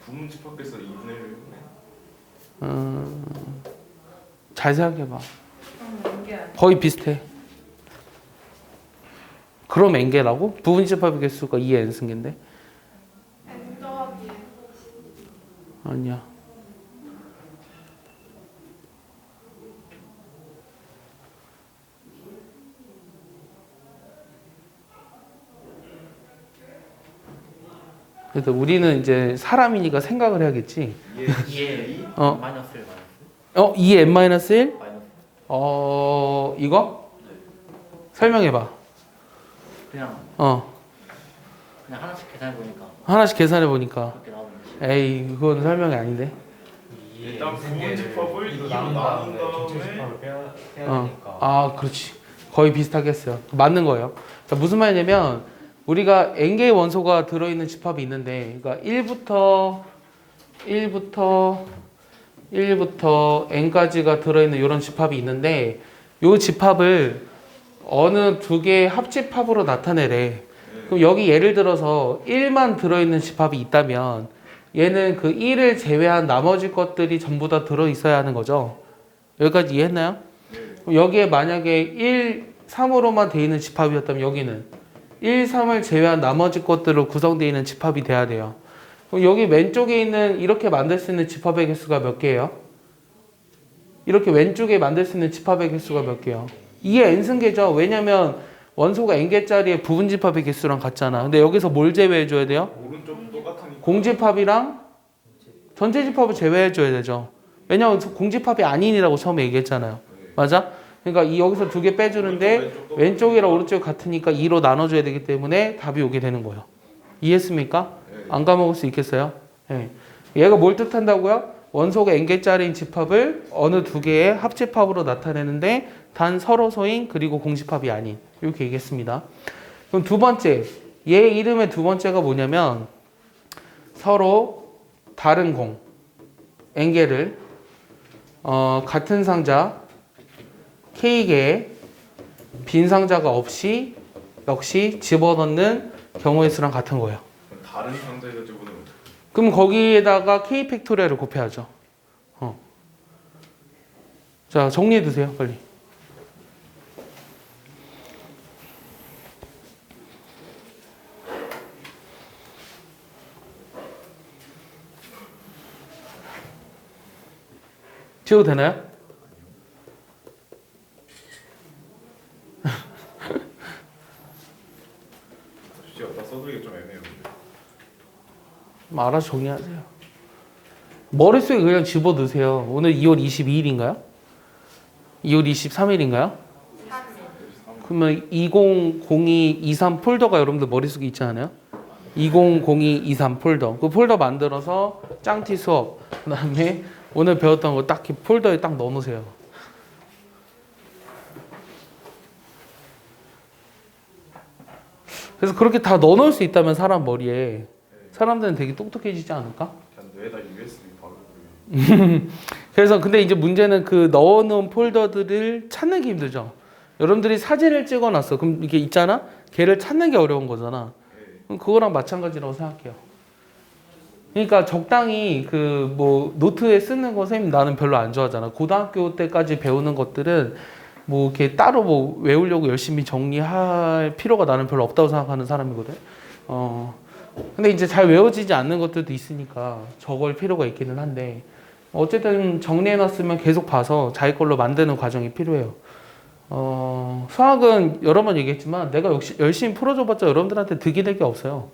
부분 집합해서 2분의 1이네. 잘 생각해봐. 이게 아니야. 거의 비슷해. 그럼 n개라고? 부분 집합의 개수가 2의 n승계인데? N 더하기 아니야. 그래서 우리는 이제 사람이니까 생각을 해야겠지. 2에 어. 마이너스 1 2의 n-1? 마이너스 이거? 설명해봐. 그냥 하나씩 계산해 보니까 하나씩 계산해보니까. 그렇게 나오는 거지. 에이, 그건 설명이 아닌데. 일단 부분 집합을 이거 2로 나눈 나눈 다음에 전체 다음에 집합을 빼야 어. 되니까 아, 그렇지. 거의 비슷하게 했어요. 맞는 거예요. 그러니까 무슨 말이냐면, 우리가 n개의 원소가 들어있는 집합이 있는데, 그러니까 1부터 n까지가 들어있는 이런 집합이 있는데, 이 집합을 어느 2개의 합집합으로 나타내래. 그럼 여기 예를 들어서 1만 들어있는 집합이 있다면, 얘는 그 1을 제외한 나머지 것들이 전부 다 들어있어야 하는 거죠. 여기까지 이해했나요? 여기에 만약에 1, 3으로만 되어 있는 집합이었다면 여기는 1, 3을 제외한 나머지 것들로 구성되어 있는 집합이 돼야 돼요. 그럼 여기 왼쪽에 있는 이렇게 만들 수 있는 집합의 개수가 몇 개예요? 이렇게 왼쪽에 만들 수 있는 집합의 개수가 몇 개예요? 2의 n승계죠. 왜냐면 원소가 n개짜리의 부분 집합의 개수랑 같잖아. 근데 여기서 뭘 제외해 줘야 돼요? 오른쪽 똑같으니까. 공집합이랑 전체 집합을 제외해 줘야 되죠. 왜냐면 공집합이 아닌이라고 처음에 얘기했잖아요. 맞아? 그러니까 여기서 두 개 빼주는데 왼쪽이랑 오른쪽이 같으니까 2로 나눠줘야 되기 때문에 답이 오게 되는 거예요. 이해했습니까? 네. 안 까먹을 수 있겠어요? 네. 얘가 뭘 뜻한다고요? 원소가 n개짜리인 집합을 어느 두 개의 합집합으로 나타내는데 단 서로소인 그리고 공집합이 아닌 이렇게 얘기했습니다. 그럼 두 번째, 얘 이름의 두 번째가 뭐냐면 서로 다른 공 n개를 같은 상자 K개의 빈 상자가 없이 역시 집어넣는 경우의 수랑 같은 거예요. 그럼 다른 상자에다 집어넣으면 그럼 거기에다가 K 팩토리얼을 곱해야죠. 자, 정리해 두세요, 빨리. 지워도 되나요? 솔직히 어디다 써두기 좀 애매해요. 알아서 정리하세요. 머릿속에 그냥 집어 넣으세요. 오늘 2월 22일인가요? 2월 23일인가요? 3일. 그러면 200223 폴더가 여러분들 머릿속에 있지 않아요? 200223 폴더. 그 폴더 만들어서 짱티 수업. 그 다음에 오늘 배웠던 거 딱 폴더에 딱 넣어놓으세요. 그래서 그렇게 다 넣어놓을 수 있다면 사람 머리에 사람들은 되게 똑똑해지지 않을까? 그냥 뇌에다 USB 박으면 그래서 근데 이제 문제는 그 넣어놓은 폴더들을 찾는 게 힘들죠. 여러분들이 사진을 찍어놨어. 그럼 이게 있잖아? 걔를 찾는 게 어려운 거잖아. 그럼 그거랑 마찬가지라고 생각해요. 그러니까 적당히 그 뭐 노트에 쓰는 거 선생님 나는 별로 안 좋아하잖아. 고등학교 때까지 배우는 것들은 뭐 이렇게 따로 뭐 외우려고 열심히 정리할 필요가 나는 별로 없다고 생각하는 사람이거든. 근데 이제 잘 외워지지 않는 것들도 있으니까 적을 필요가 있기는 한데 어쨌든 정리해놨으면 계속 봐서 자기 걸로 만드는 과정이 필요해요. 수학은 여러 번 얘기했지만 내가 역시 열심히 풀어줘봤자 여러분들한테 득이 될 게 없어요.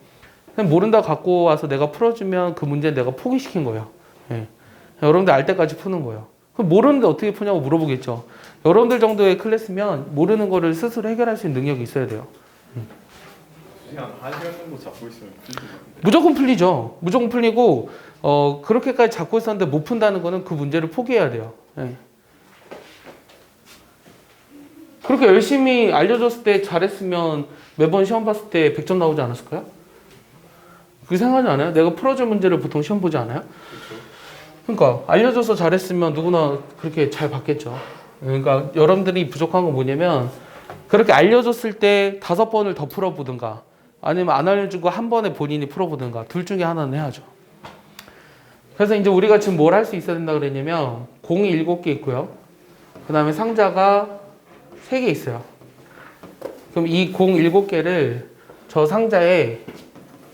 그냥 모른다 갖고 와서 내가 풀어주면 그 문제는 내가 포기시킨 거예요. 예. 여러분들 알 때까지 푸는 거예요. 그럼 모르는데 어떻게 푸냐고 물어보겠죠. 여러분들 정도의 클래스면 모르는 거를 스스로 해결할 수 있는 능력이 있어야 돼요. 솔직히 한 1시간 정도 잡고 있으면 풀릴 것 같은데. 무조건 풀리죠. 무조건 풀리고 그렇게까지 잡고 있었는데 못 푼다는 거는 그 문제를 포기해야 돼요. 예. 그렇게 열심히 알려줬을 때 잘했으면 매번 시험 봤을 때 100점 나오지 않았을까요? 그게 생각하지 않아요? 내가 풀어줄 문제를 보통 시험 보지 않아요? 그러니까 알려줘서 잘했으면 누구나 그렇게 잘 받겠죠. 그러니까 여러분들이 부족한 건 뭐냐면 그렇게 알려줬을 때 5번을 더 풀어보든가 아니면 안 알려주고 한 번에 본인이 풀어보든가 둘 중에 하나는 해야죠. 그래서 이제 우리가 지금 뭘 할 수 있어야 된다 그랬냐면 공이 7개 있고요. 그 다음에 상자가 3개 있어요. 그럼 이 공 7개를 저 상자에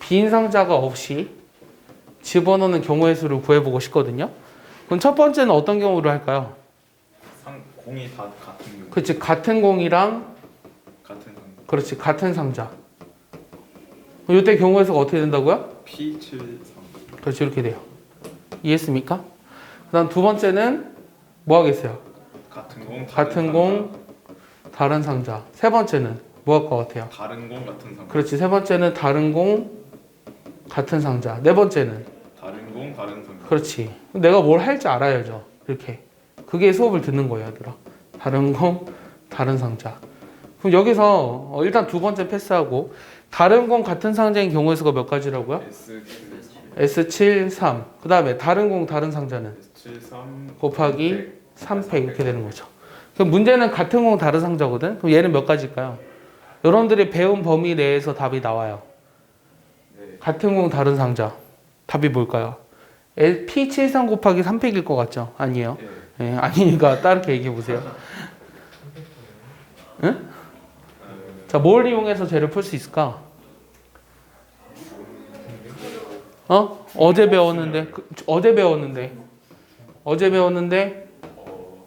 빈 상자가 없이 집어넣는 경우의 수를 구해보고 싶거든요. 그럼 첫 번째는 어떤 경우로 할까요? 공이 다 같은 경우. 그렇지, 같은 공이랑 같은 상자. 그렇지, 같은 상자. 이때 경우의 수가 어떻게 된다고요? P73. 그렇지, 이렇게 돼요. 이해했습니까? 그 다음 두 번째는 뭐 하겠어요? 같은 공, 다른 상자. 세 번째는 뭐 할 것 같아요? 다른 공 같은 상자. 그렇지, 세 번째는 다른 공, 같은 상자. 네 번째는 다른 공, 다른 상자. 그렇지. 내가 뭘 할지 알아야죠. 이렇게. 그게 수업을 듣는 거예요, 얘들아. 다른 공, 다른 상자. 그럼 여기서 일단 두 번째 패스하고 다른 공 같은 상자인 경우의 수가 몇 가지라고요? S7, 3. 그 다음에 다른 공, 다른 상자는 S73 곱하기 3팩 이렇게 되는 거죠. 그럼 문제는 같은 공, 다른 상자거든? 그럼 얘는 몇 가지일까요? 여러분들이 배운 범위 내에서 답이 나와요. 네. 같은 공, 다른 상자. 답이 뭘까요? P73 곱하기 3팩일 것 같죠? 아니에요? 예. 예, 아니니까 다르게 얘기해 보세요. 자, 뭘 이용해서 쟤를 풀 수 있을까? 어제 배웠는데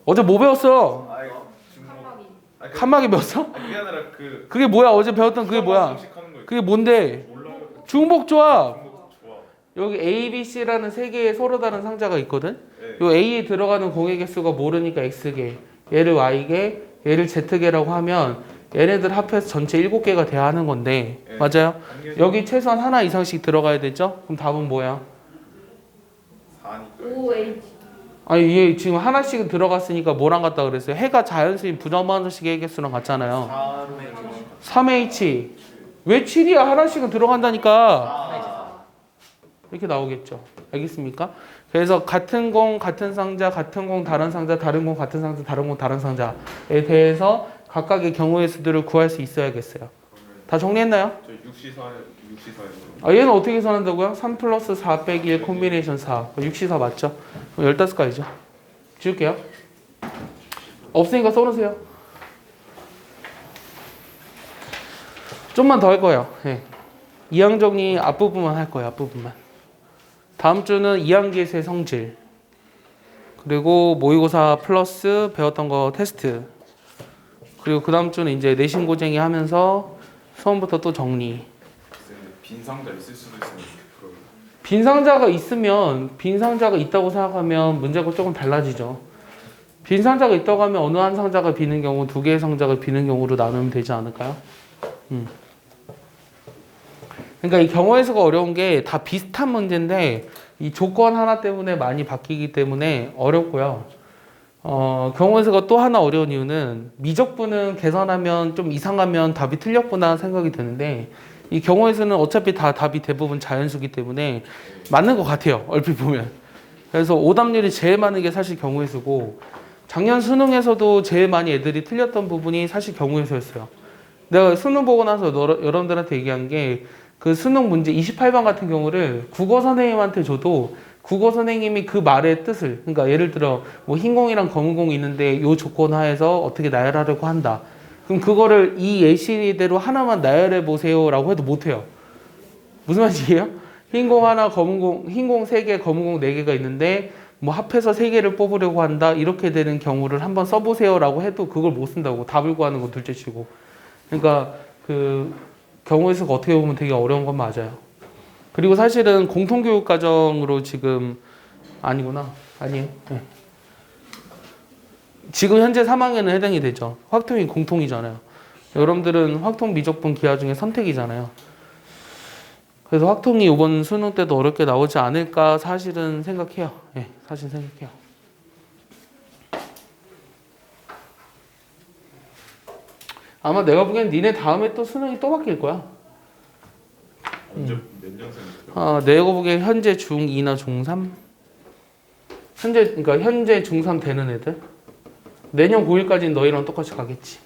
어제 뭐 배웠어? 아 이거 칸막이. 칸막이 배웠어? 그게 아니라 그게 뭐야? 어제 배웠던 그게 뭐야? 하는 거 그게 뭔데? 몰라요. 중복조합. 좋아. 여기 A, B, C라는 세 개의 서로 다른 상자가 있거든. 네. 요 A에 들어가는 공의 개수가 모르니까 X개, 얘를 Y개, 얘를 Z개라고 하면 얘네들 합해서 전체 7개가 돼야 하는 건데 네. 맞아요? 한 개- 여기 최소한 하나 이상씩 들어가야 되죠? 그럼 답은 뭐야? 4니까. OH. 아니 얘 지금 하나씩은 들어갔으니까 뭐랑 같다 그랬어요? 해가 자연수인 부정반응식의 개수랑 같잖아요. 3H. 왜 7이야? 하나씩은 들어간다니까. 이렇게 나오겠죠. 알겠습니까? 그래서 같은 공, 같은 상자, 같은 공, 다른 상자, 다른 공, 같은 상자, 다른 공, 다른 상자에 대해서 각각의 경우의 수들을 구할 수 있어야겠어요. 다 정리했나요? 저 6시사에서 아, 얘는 어떻게 계산한다고요? 3 플러스 4 빼기 1 콤비네이션 4. 6시4 맞죠? 그럼 15가지죠. 지울게요. 없으니까 써놓으세요. 좀만 더 할 거예요. 예. 이항 정리 앞부분만 할 거예요. 앞부분만. 다음 주는 이항기에서의 성질. 그리고 모의고사 플러스 배웠던 거 테스트. 그리고 그 다음 주는 이제 내신 고쟁이 하면서 처음부터 또 정리. 빈 상자 있을 수도 있으면 그걸 빈 상자가 있으면 빈 상자가 있다고 생각하면 문제가 조금 달라지죠. 빈 상자가 있다고 하면 어느 한 상자가 비는 경우 두 개의 상자가 비는 경우로 나누면 되지 않을까요? 그러니까 이 경우의 수가 어려운 게 다 비슷한 문제인데 이 조건 하나 때문에 많이 바뀌기 때문에 어렵고요. 경우의 수가 또 하나 어려운 이유는 미적분은 계산하면 좀 이상하면 답이 틀렸구나 생각이 드는데 이 경우의 수는 어차피 다 답이 대부분 자연수기 때문에 맞는 것 같아요. 얼핏 보면. 그래서 오답률이 제일 많은 게 사실 경우의 수고 작년 수능에서도 제일 많이 애들이 틀렸던 부분이 사실 경우의 수였어요. 내가 수능 보고 나서 여러분들한테 얘기한 게 그 수능 문제 28번 같은 경우를 국어 선생님한테 줘도 국어 선생님이 그 말의 뜻을 그러니까 예를 들어 뭐 흰 공이랑 검은 공이 있는데 요 조건 하에서 어떻게 나열하려고 한다. 그럼 그거를 이 예시대로 하나만 나열해 보세요라고 해도 못 해요. 무슨 말인지요? 흰 공 하나, 검은 공, 흰 공 3개, 검은 공 4개가 있는데 뭐 합해서 3개를 뽑으려고 한다. 이렇게 되는 경우를 한번 써보세요라고 해도 그걸 못 쓴다고. 답을 구하는 거 둘째치고. 그러니까 그 경우의 수가 어떻게 보면 되게 어려운 건 맞아요. 그리고 사실은 공통교육 과정으로 지금 아니구나. 아니에요. 네. 지금 현재 3학년은 해당이 되죠. 확통이 공통이잖아요. 여러분들은 확통 미적분 기하 중에 선택이잖아요. 그래서 확통이 이번 수능 때도 어렵게 나오지 않을까 사실은 생각해요. 네, 사실 생각해요. 아마 내가 보기엔 니네 다음에 또 수능이 또 바뀔 거야. 언제 몇 년생이세요? 내가 보기엔 현재 중2나 중3? 그러니까 현재 중3 되는 애들? 내년 9일까지는 너희랑 똑같이 가겠지.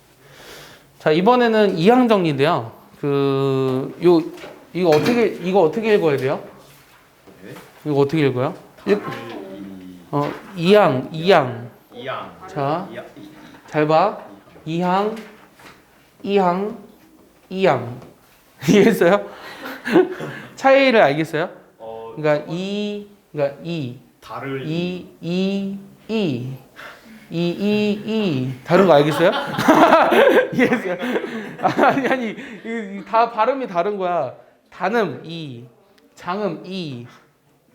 자, 이번에는 이항 정리인데요. 이거 어떻게 읽어야 돼요? 네? 이거 어떻게 읽어요? 이항. 이양 자, 잘 봐. 이항. 이해했어요? 차이를 알겠어요? 그러니까 달을 다른 거 알겠어요? 이해했어요? 아니 다 발음이 다른 거야. 단음 장음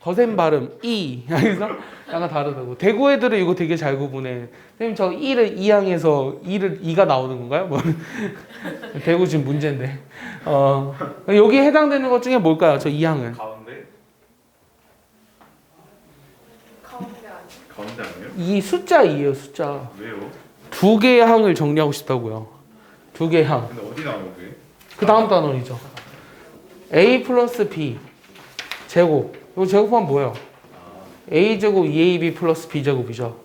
거센 발음 알겠어? 약간 다르다고. 대구 애들은 이거 되게 잘 구분해. 선생님 저 이를 이항해서 이가 나오는 건가요? 뭐 대구 지금 문제인데. 여기 해당되는 것 중에 뭘까요? 저 이항은. 가운데 가운데 아니야? 아니에요? 이 숫자 2예요, 숫자. 왜요? 두 개의 항을 정리하고 싶다고요. 두 개의 항. 근데 어디 나오는 거예요? 그 다음 단원이죠. A 플러스 B 제곱. 이거 제곱하면 뭐예요? A 제곱 2AB 플러스 B 제곱이죠.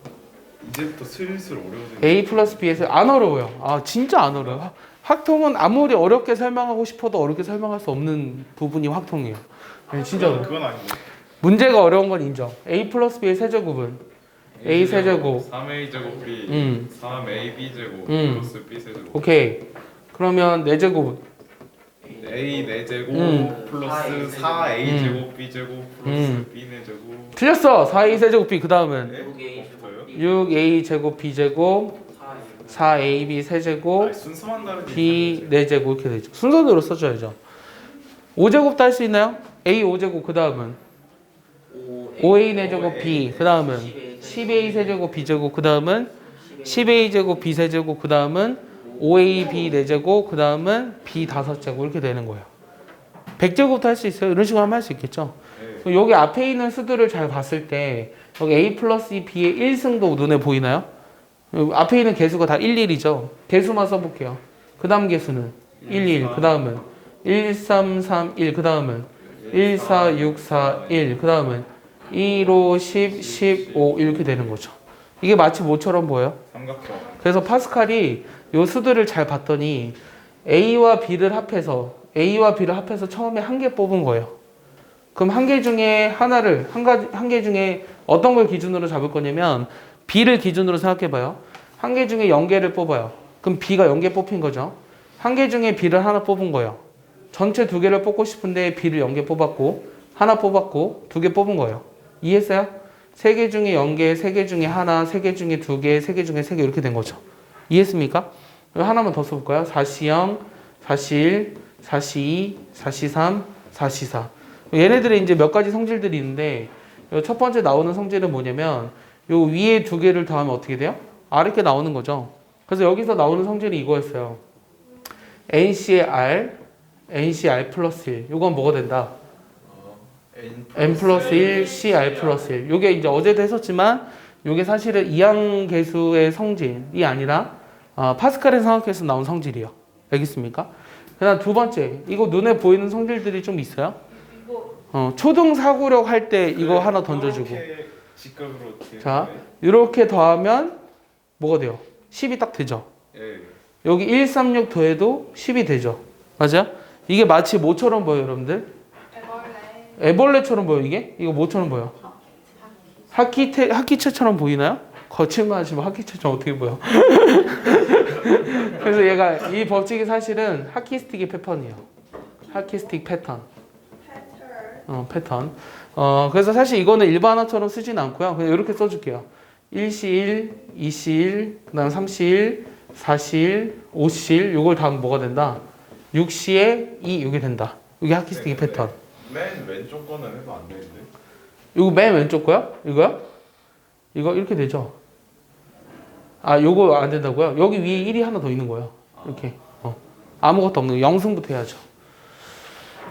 이제부터 슬슬 어려워지는 A 플러스 B에서 안 어려워요. 진짜 안 어려워요. 확통은 아무리 어렵게 설명하고 싶어도 어렵게 설명할 수 없는 부분이 확통이에요. 진짜로. 그건 아니고 문제가 어려운 건 인정. A 플러스 B의 세제곱은 A 세제곱 3A 제곱 B 3AB 제곱 플러스 B 세제곱 오케이. 그러면 4제곱 A 4제곱 플러스 4A 제곱 B 제곱 플러스 B 4제곱 틀렸어. 4A 세제곱 B 그 다음은 네? 없어요? 6A 제곱 B 제곱 4AB 세제곱 아니, 순서만 다르지 B 4제곱 이렇게 되죠. 순서대로 써줘야죠. 5제곱도 할 수 있나요? A 5제곱 그 다음은 5A 4제곱 B 그 다음은 10A 세제곱 B 제곱 그 다음은 10A 제곱 B 세제곱 그 다음은 5AB 4제곱 그 다음은 B 5제곱 이렇게 되는 거예요. 100제곱도 할 수 있어요. 이런 식으로 하면 할 수 있겠죠. 네. 여기 앞에 있는 수들을 잘 봤을 때 여기 A 플러스 B의 1승도 눈에 보이나요? 여기 앞에 있는 개수가 다 1, 1이죠. 개수만 써볼게요. 그 다음 개수는 1, 1. 그 다음은 1, 3, 3, 1. 그 다음은 1, 4, 6, 4, 1. 그 다음은 1, 5, 10, 15 이렇게 되는 거죠. 이게 마치 뭐처럼 보여요? 삼각형 그래서 파스칼이 요 수들을 잘 봤더니 A와 B를 합해서 처음에 한 개 뽑은 거예요. 그럼 한 개 중에 하나를 한 개 중에 어떤 걸 기준으로 잡을 거냐면 B를 기준으로 생각해 봐요. 한 개 중에 0개를 뽑아요. 그럼 B가 0개 뽑힌 거죠. 한 개 중에 B를 하나 뽑은 거예요. 전체 2개를 뽑고 싶은데 B를 0개 뽑았고 하나 뽑았고 2개 뽑은 거예요. 이해했어요? 3개 중에 0개, 3개 중에 하나, 3개 중에 2개, 3개 중에 3개 이렇게 된 거죠. 이해했습니까? 하나만 더 써볼까요? 4C0, 4C1, 4C2, 4C3, 4C4. 얘네들의 이제 몇 가지 성질들이 있는데 첫 번째 나오는 성질은 뭐냐면 요 위에 2개를 더하면 어떻게 돼요? R이렇게 나오는 거죠. 그래서 여기서 나오는 성질이 이거였어요. NC의 R, NCR 플러스 1. 요건 뭐가 된다? N 플러스 1, CR 플러스 1. 요게 이제 어제도 했었지만 요게 사실은 이항계수의 성질이 아니라 파스칼의 삼각형에서 나온 성질이에요. 알겠습니까? 그 다음 두 번째, 이거 눈에 보이는 성질들이 좀 있어요. 초등 사고력 할 때 이거 하나 던져주고. 이렇게 직각으로 이렇게 자, 이렇게 더하면 뭐가 돼요? 10이 딱 되죠. 예. 여기 136 더해도 10이 되죠. 맞아요? 이게 마치 뭐처럼 보여요, 여러분들? 애벌레처럼 보여, 이게? 이거 뭐처럼 보여? 하키채처럼 보이나요? 거칠만 하시면 하키채처럼 어떻게 보여? 그래서 얘가, 이 법칙이 사실은 하키스틱의 패턴이에요. 하키스틱 패턴. 패턴. 그래서 사실 이거는 일반어처럼 쓰진 않고요. 그냥 이렇게 써줄게요. 1C1, 2C1, 그 다음 3C1, 4C1, 5C1, 요걸 다음 뭐가 된다? 6C에 2, 이게 된다. 이게 하키스틱의 패턴. 맨 왼쪽 거는 해도 안 되는데. 이거 맨 왼쪽 거요? 이거요? 이거 이렇게 되죠? 요거 안 된다고요? 여기 위에 1이 하나 더 있는 거예요. 이렇게. 아무것도 없는 거. 0승부터 해야죠.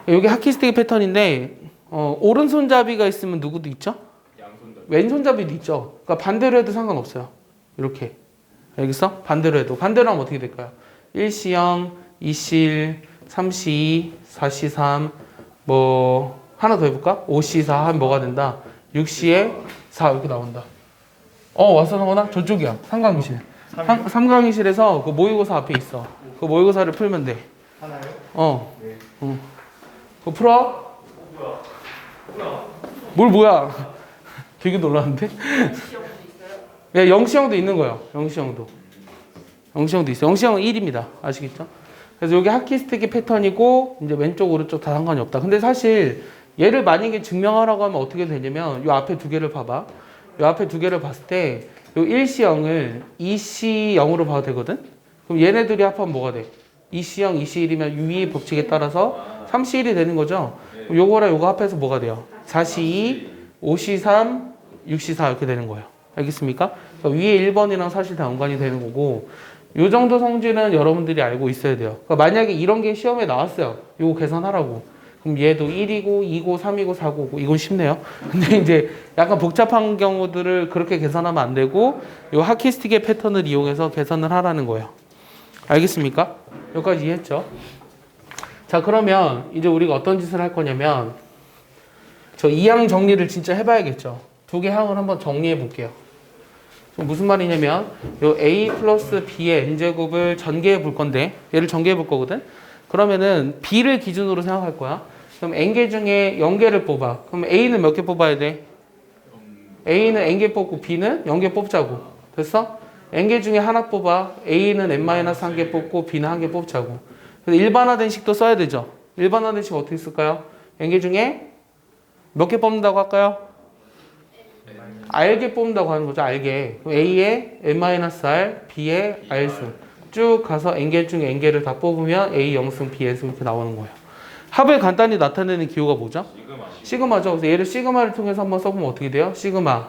여기 하키스틱의 패턴인데, 오른손잡이가 있으면 누구도 있죠? 양손잡이. 왼손잡이도 있죠. 그러니까 반대로 해도 상관없어요. 이렇게. 알겠어? 반대로 해도. 반대로 하면 어떻게 될까요? 1C0, 2C1, 3C2, 4C3, 뭐 하나 더 해볼까? 5C4 하면 뭐가 된다? 6C에 4 이렇게 나온다. 왔어 성원아? 저쪽이야. 삼강의실. 삼강의실에서 그 모의고사 앞에 있어. 그 모의고사를 풀면 돼. 하나요? 네. 그거 풀어? 뭐야? 되게 놀랐는데? 예, 영시형도 있는 거예요. 영시형도 있어요. 영시형은 1입니다. 아시겠죠? 그래서 여기 하키스틱의 패턴이고 이제 왼쪽 오른쪽 다 상관이 없다. 근데 사실 얘를 만약에 증명하라고 하면 어떻게 되냐면 요 앞에 2개를 봐봐. 요 앞에 2개를 봤을 때 요 1C0을 2C0으로 봐도 되거든? 그럼 얘네들이 합하면 뭐가 돼? 2C0, 2C1이면 위의 법칙에 따라서 3C1이 되는 거죠? 그럼 요거랑 요거 합해서 뭐가 돼요? 4C2, 5C3, 6C4 이렇게 되는 거예요. 알겠습니까? 그러니까 위에 1번이랑 사실 다 연관이 되는 거고 요 정도 성질은 여러분들이 알고 있어야 돼요. 그러니까 만약에 이런 게 시험에 나왔어요. 요거 계산하라고. 그럼 얘도 1이고 2고 3이고 4고 이건 쉽네요. 근데 이제 약간 복잡한 경우들을 그렇게 계산하면 안 되고 요 하키스틱의 패턴을 이용해서 계산을 하라는 거예요. 알겠습니까? 여기까지 이해했죠? 자, 그러면 이제 우리가 어떤 짓을 할 거냐면 저 이항 정리를 진짜 해봐야겠죠. 2개 항을 한번 정리해 볼게요. 무슨 말이냐면 요 a 플러스 b의 n제곱을 전개해 볼 건데 얘를 전개해 볼 거거든. 그러면은 b를 기준으로 생각할 거야. 그럼 n개 중에 0개를 뽑아. 그럼 a는 몇 개 뽑아야 돼? A는 n개 뽑고 B는 0개 뽑자고. 됐어? n개 중에 하나 뽑아. A는 n-1개 뽑고 B는 1개 뽑자고. 그래서 일반화된 식도 써야 되죠. 일반화된 식 어떻게 쓸까요? n개 중에 몇 개 뽑는다고 할까요? R개 뽑는다고 하는 거죠. R개. 그럼 A에 n-R, B에 R승. 쭉 가서 n개 중에 n개를 다 뽑으면 A 0승, B N승 이렇게 나오는 거예요. 합을 간단히 나타내는 기호가 뭐죠? 시그마죠. 그래서 얘를 시그마를 통해서 한번 써보면 어떻게 돼요? 시그마.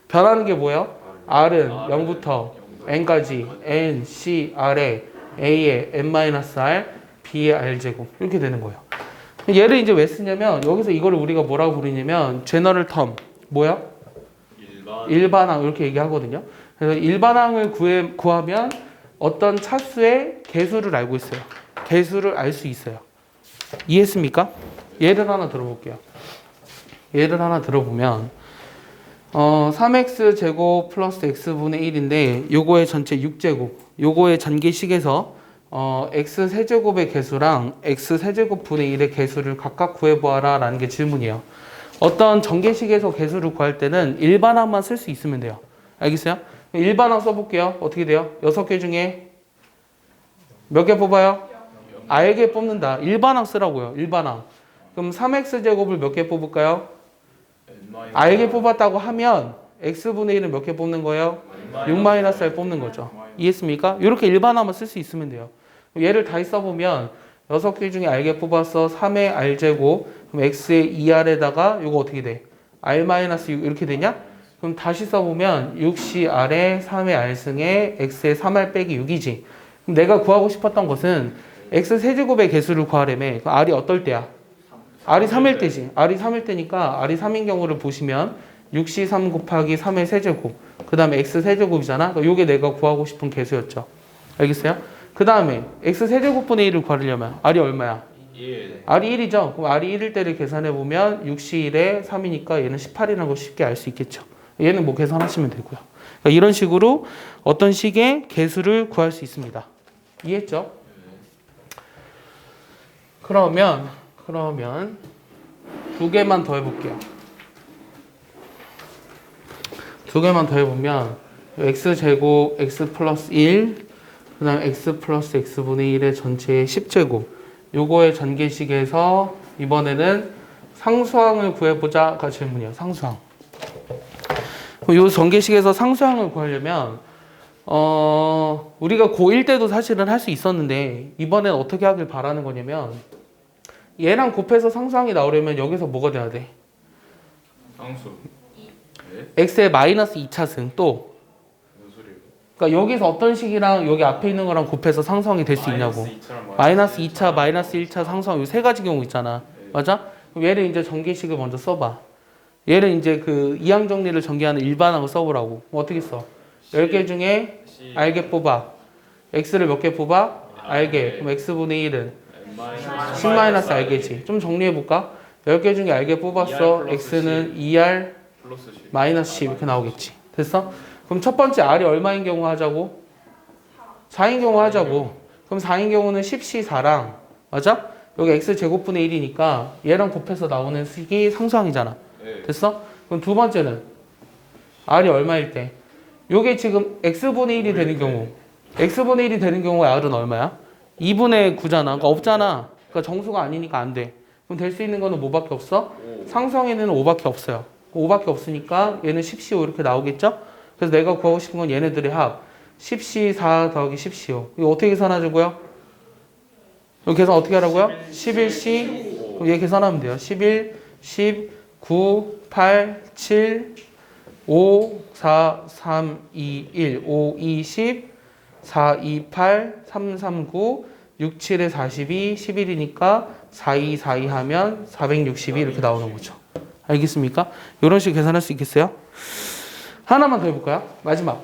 변하는 게 뭐예요? R은 0부터 N까지 N, C, R에 A에 n-R, B에 R제곱 이렇게 되는 거예요. 얘를 이제 왜 쓰냐면 여기서 이거를 우리가 뭐라고 부르냐면 제너럴 텀. 뭐야? 일반항 이렇게 얘기하거든요. 그래서 일반항을 구하면 어떤 차수의 개수를 알고 있어요. 개수를 알 수 있어요. 이해했습니까? 예를 하나 들어볼게요. 예를 하나 들어보면 3x 제곱 플러스 x분의 1인데 요거의 전체 6제곱 요거의 전개식에서 x 세제곱의 개수랑 x 세제곱 분의 1의 개수를 각각 구해보아라 라는 게 질문이에요. 어떤 전개식에서 개수를 구할 때는 일반항만 쓸 수 있으면 돼요. 알겠어요? 일반항 써볼게요. 어떻게 돼요? 6개 중에 몇 개 뽑아요? R개 뽑는다. 일반항 쓰라고요. 일반항. 그럼 3x제곱을 몇 개 뽑을까요? R개 뽑았다고 하면 x분의 1은 몇 개 뽑는 거예요? 6-R 뽑는 거죠. 이해했습니까? 이렇게 일반항만 쓸 수 있으면 돼요. 얘를 다시 써보면 6개 중에 R개 뽑았어. 3의 R제곱 그럼 x의 2R에다가 이거 어떻게 돼? R-6 이렇게 되냐? 그럼 다시 써보면 6CR에 3의 R승에 x의 3R 빼기 6이지. 그럼 내가 구하고 싶었던 것은 x 세제곱의 개수를 구하려면 R이 어떨 때야? R이 3일 때지. R이 3일 때니까 R이 3인 경우를 보시면 6C3 곱하기 3의 세제곱 그 다음에 x 세제곱이잖아. 요게 내가 구하고 싶은 개수였죠. 알겠어요? 그 다음에 x 세제곱분의 1을 구하려면 R이 얼마야? 1. R이 1이죠. 그럼 R이 1일 때를 계산해보면 6C1에 3이니까 얘는 18이라는 걸 쉽게 알 수 있겠죠. 얘는 뭐 계산하시면 되고요. 그러니까 이런 식으로 어떤 식의 개수를 구할 수 있습니다. 이해했죠? 그러면 두 개만 더 해볼게요. 두 개만 더 해보면 x제곱 x 플러스 1 그 다음 x 플러스 x분의 1의 전체의 10제곱 요거의 전개식에서 이번에는 상수항을 구해보자가 질문이에요. 상수항. 요 전개식에서 상수항을 구하려면 우리가 고1 때도 사실은 할 수 있었는데 이번엔 어떻게 하길 바라는 거냐면 얘랑 곱해서 상수항이 나오려면 여기서 뭐가 돼야 돼? 상수. x의 마이너스 2차승 또 무슨 소리예요? 그러니까 여기서 어떤 식이랑 여기 앞에 있는 거랑 곱해서 상수항이 될 수 있냐고. 마이너스 2차, 마이너스 1차 상수항 이 세 가지 경우 있잖아. 맞아? 그럼 얘를 이제 전개식을 먼저 써봐. 얘를 이제 그 이항 정리를 전개하는 일반항을 써보라고. 뭐 어떻게 써? 10개 중에 R개 뽑아. x를 몇 개 뽑아? R개. 그럼 x분의 1은 10-R개지. 좀 정리해볼까? 10개 중에 R개 뽑았어. x는 2R 플러스 10. 마이너스 10 이렇게 나오겠지. 됐어? 그럼 첫 번째 R이 얼마인 경우 하자고? 4인 경우 하자고. 그럼 4인 경우는 10C4랑 맞아? 여기 x제곱분의 1이니까 얘랑 곱해서 나오는 식이 상수항이잖아. 네. 됐어? 그럼 두 번째는 R이 얼마일 때? 요게 지금 x분의 1이 되는 경우 x분의 1이 되는 경우에 R은 얼마야? 2분의 9잖아. 그러니까 없잖아. 그러니까 정수가 아니니까 안 돼. 그럼 될 수 있는 거는 뭐밖에 없어? 상수항에는 5밖에 없어요. 5밖에 없으니까 얘는 10CO 이렇게 나오겠죠? 그래서 내가 구하고 싶은 건 얘네들의 합 10C4 더하기 10CO. 이거 어떻게 계산하자고요? 이거 계산 어떻게 하라고요? 11C 그럼 얘 계산하면 돼요. 11, 10, 9, 8, 7, 5, 4, 3, 2, 1, 5, 2, 10, 4, 2, 8, 3, 3, 9, 6, 7에 42, 11이니까 4, 2, 4, 2 하면 462 이렇게 나오는 거죠. 알겠습니까? 이런 식으로 계산할 수 있겠어요? 하나만 더 해볼까요? 마지막.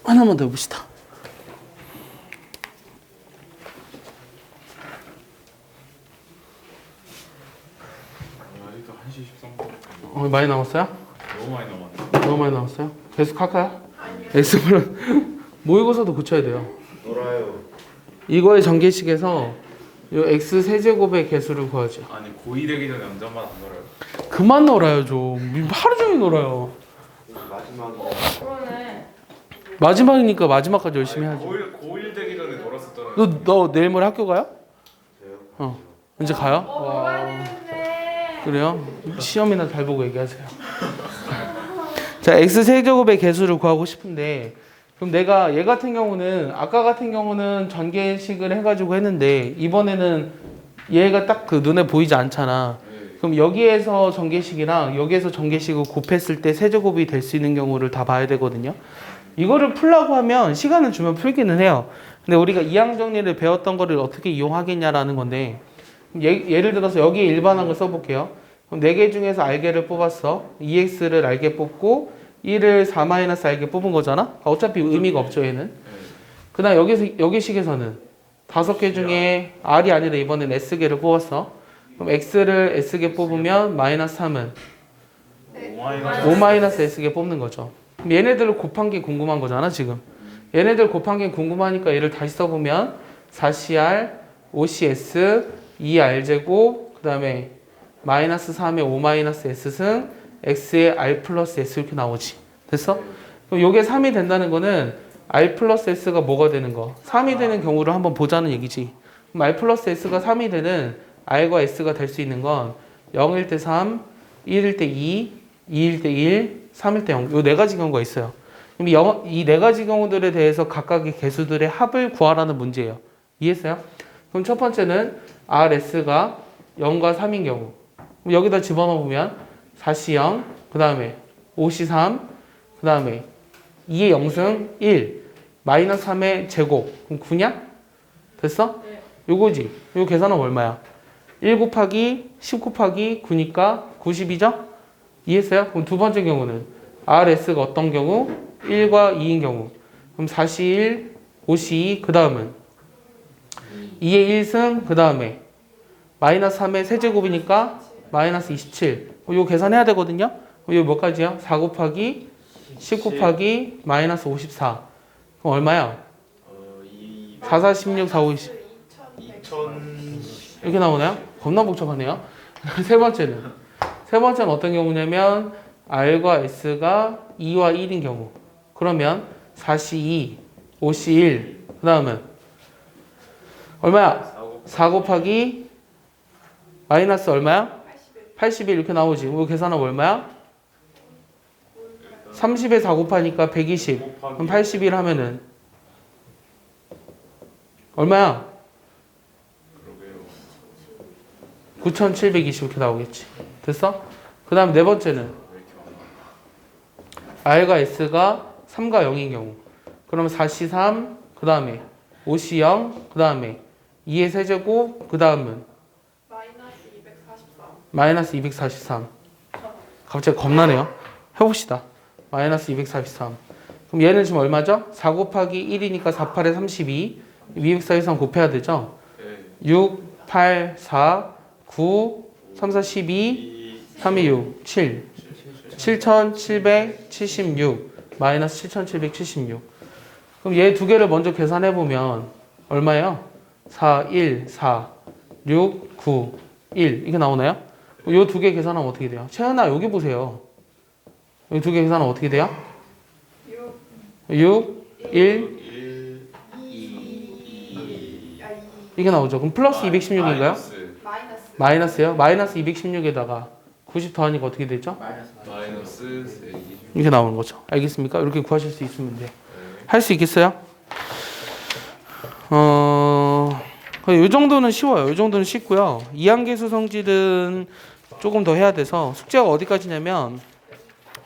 하나만 더 해봅시다. 아직도 1시 13분. 많이 남았어요? 너무 많이 남았네. 너무 많이 남았어요? 계속 할까요? X분은 모의고사도 고쳐야 돼요. 놀아요. 이거의 전개식에서 요 x 세제곱의 개수를 구하죠. 아니 고2 되기 전에 완전만 안 놀아요. 그만 놀아요 좀. 하루 종일 놀아요. 그러네. 마지막이니까 마지막까지 열심히 해야지. 고1 되기 전에 놀았었잖아요. 너 내일 모레 학교 가요? 이제 가요? 놀아야 되는데. 그래요? 시험이나 잘 보고 얘기하세요. 자, x 세제곱의 개수를 구하고 싶은데 그럼 내가 얘 같은 경우는 아까 같은 경우는 전개식을 해가지고 했는데 이번에는 얘가 딱 그 눈에 보이지 않잖아. 그럼 여기에서 전개식이랑 여기에서 전개식을 곱했을 때 세제곱이 될 수 있는 경우를 다 봐야 되거든요. 이거를 풀라고 하면 시간을 주면 풀기는 해요. 근데 우리가 이항 정리를 배웠던 거를 어떻게 이용하겠냐라는 건데 예를 들어서 여기에 일반한 걸 써볼게요. 그럼 4개 중에서 알게를 뽑았어. 2x를 알게 뽑고 1을 4-알게 뽑은 거잖아. 어차피 의미가 없죠 얘는. 그 다음 여기 식에서는 5개 중에 r이 아니라 이번엔 s개를 뽑았어. 그럼 x를 s개 뽑으면 -3은 5-s개 뽑는 거죠. 그럼 얘네들을 곱한 게 궁금한 거잖아 지금. 얘네들 곱한 게 궁금하니까 얘를 다시 써보면 4cr, 5cs, 2r제곱, 그 다음에 -3의 5-s승 x의 r 플러스 s 이렇게 나오지. 됐어? 그럼 요게 3이 된다는 거는 r 플러스 s가 뭐가 되는 거? 3이 되는 경우를 한번 보자는 얘기지. 그럼 r 플러스 s가 3이 되는 r과 s가 될 수 있는 건 0일 때 3, 1일 때 2, 2일 때 1, 3일 때 0. 요 4가지 경우가 있어요. 그럼 이 4가지 경우들에 대해서 각각의 개수들의 합을 구하라는 문제예요. 이해했어요? 그럼 첫 번째는 rs가 0과 3인 경우. 그럼 여기다 집어넣으면 4C 0, 그 다음에 5C 3, 그 다음에 2의 0승 1, -3의 제곱. 그럼 9냐? 됐어? 네. 요거지. 요 계산하면 얼마야? 1 곱하기 10 곱하기 9니까 90이죠? 이해했어요? 그럼 두 번째 경우는 RS가 어떤 경우? 1과 2인 경우. 그럼 4C 1, 5C 2, 그 다음은 2의 1승, 그 다음에 -3의 세제곱이니까 -27. 요 계산해야 되거든요. 요 몇 가지야? 4 곱하기 10 곱하기 -54. 그럼 얼마야? 4, 4, 16, 4, 5, 20. 2000 이렇게 나오나요? 겁나 복잡하네요. 세 번째는 어떤 경우냐면 R과 S가 2와 1인 경우. 그러면 4C 2, 5C 1, 그 다음은 얼마야? 4 곱하기 마이너스 얼마야? 81 이렇게 나오지. 이거 계산하면 얼마야? 30에 4 곱하니까 120. 그럼 81 하면은 얼마야? 9720 이렇게 나오겠지. 됐어? 그 다음 네 번째는 R과 S가 3과 0인 경우. 그러면 4C 3, 그 다음에 5C 0, 그 다음에 2의 세제곱, 그 다음은 -243. -243. 갑자기 겁나네요. 해봅시다. -243. 그럼 얘는 지금 얼마죠? 4 곱하기 1이니까 4, 8에 32. 243 곱해야 되죠? 6, 8, 4, 9, 3, 4, 12, 3, 2, 6, 7. 7776 마이너스 7776. 그럼 얘 두 개를 먼저 계산해보면 얼마예요? 4, 1, 4, 6, 9, 1 이게 나오나요? 이 두 개 계산하면 어떻게 돼요? 채연아 여기 보세요. 이 두 개 계산하면 어떻게 돼요? 6, 1 이게 나오죠. 그럼 플러스 216인가요? 마이너스요? 마이너스 216에다가 90 더하니까 어떻게 되죠? 마이너스 이렇게 나오는 거죠. 알겠습니까? 이렇게 구하실 수 있으면 돼요. 할 수 있겠어요? 이 정도는 쉬워요. 이 정도는 쉽고요. 이항계수 성질은 조금 더 해야 돼서 숙제가 어디까지냐면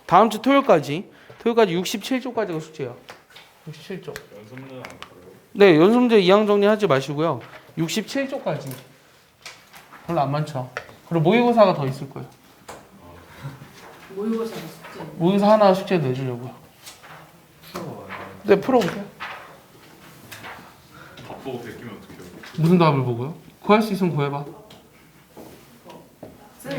다음 주 토요일까지 67쪽까지가 숙제예요. 67쪽. 연습문은 안 풀어요? 네, 연습문제 이항 정리하지 마시고요. 67쪽까지. 별로 안 많죠. 그리고 모의고사가 더 있을 거예요. 모의고사 숙제. 모의고사 하나 숙제 내주려고요. 네, 풀어보세요. 밥 보고 베끼면 어떡해요? 무슨 답을 보고요? 구할 수 있으면 구해봐. 쌤이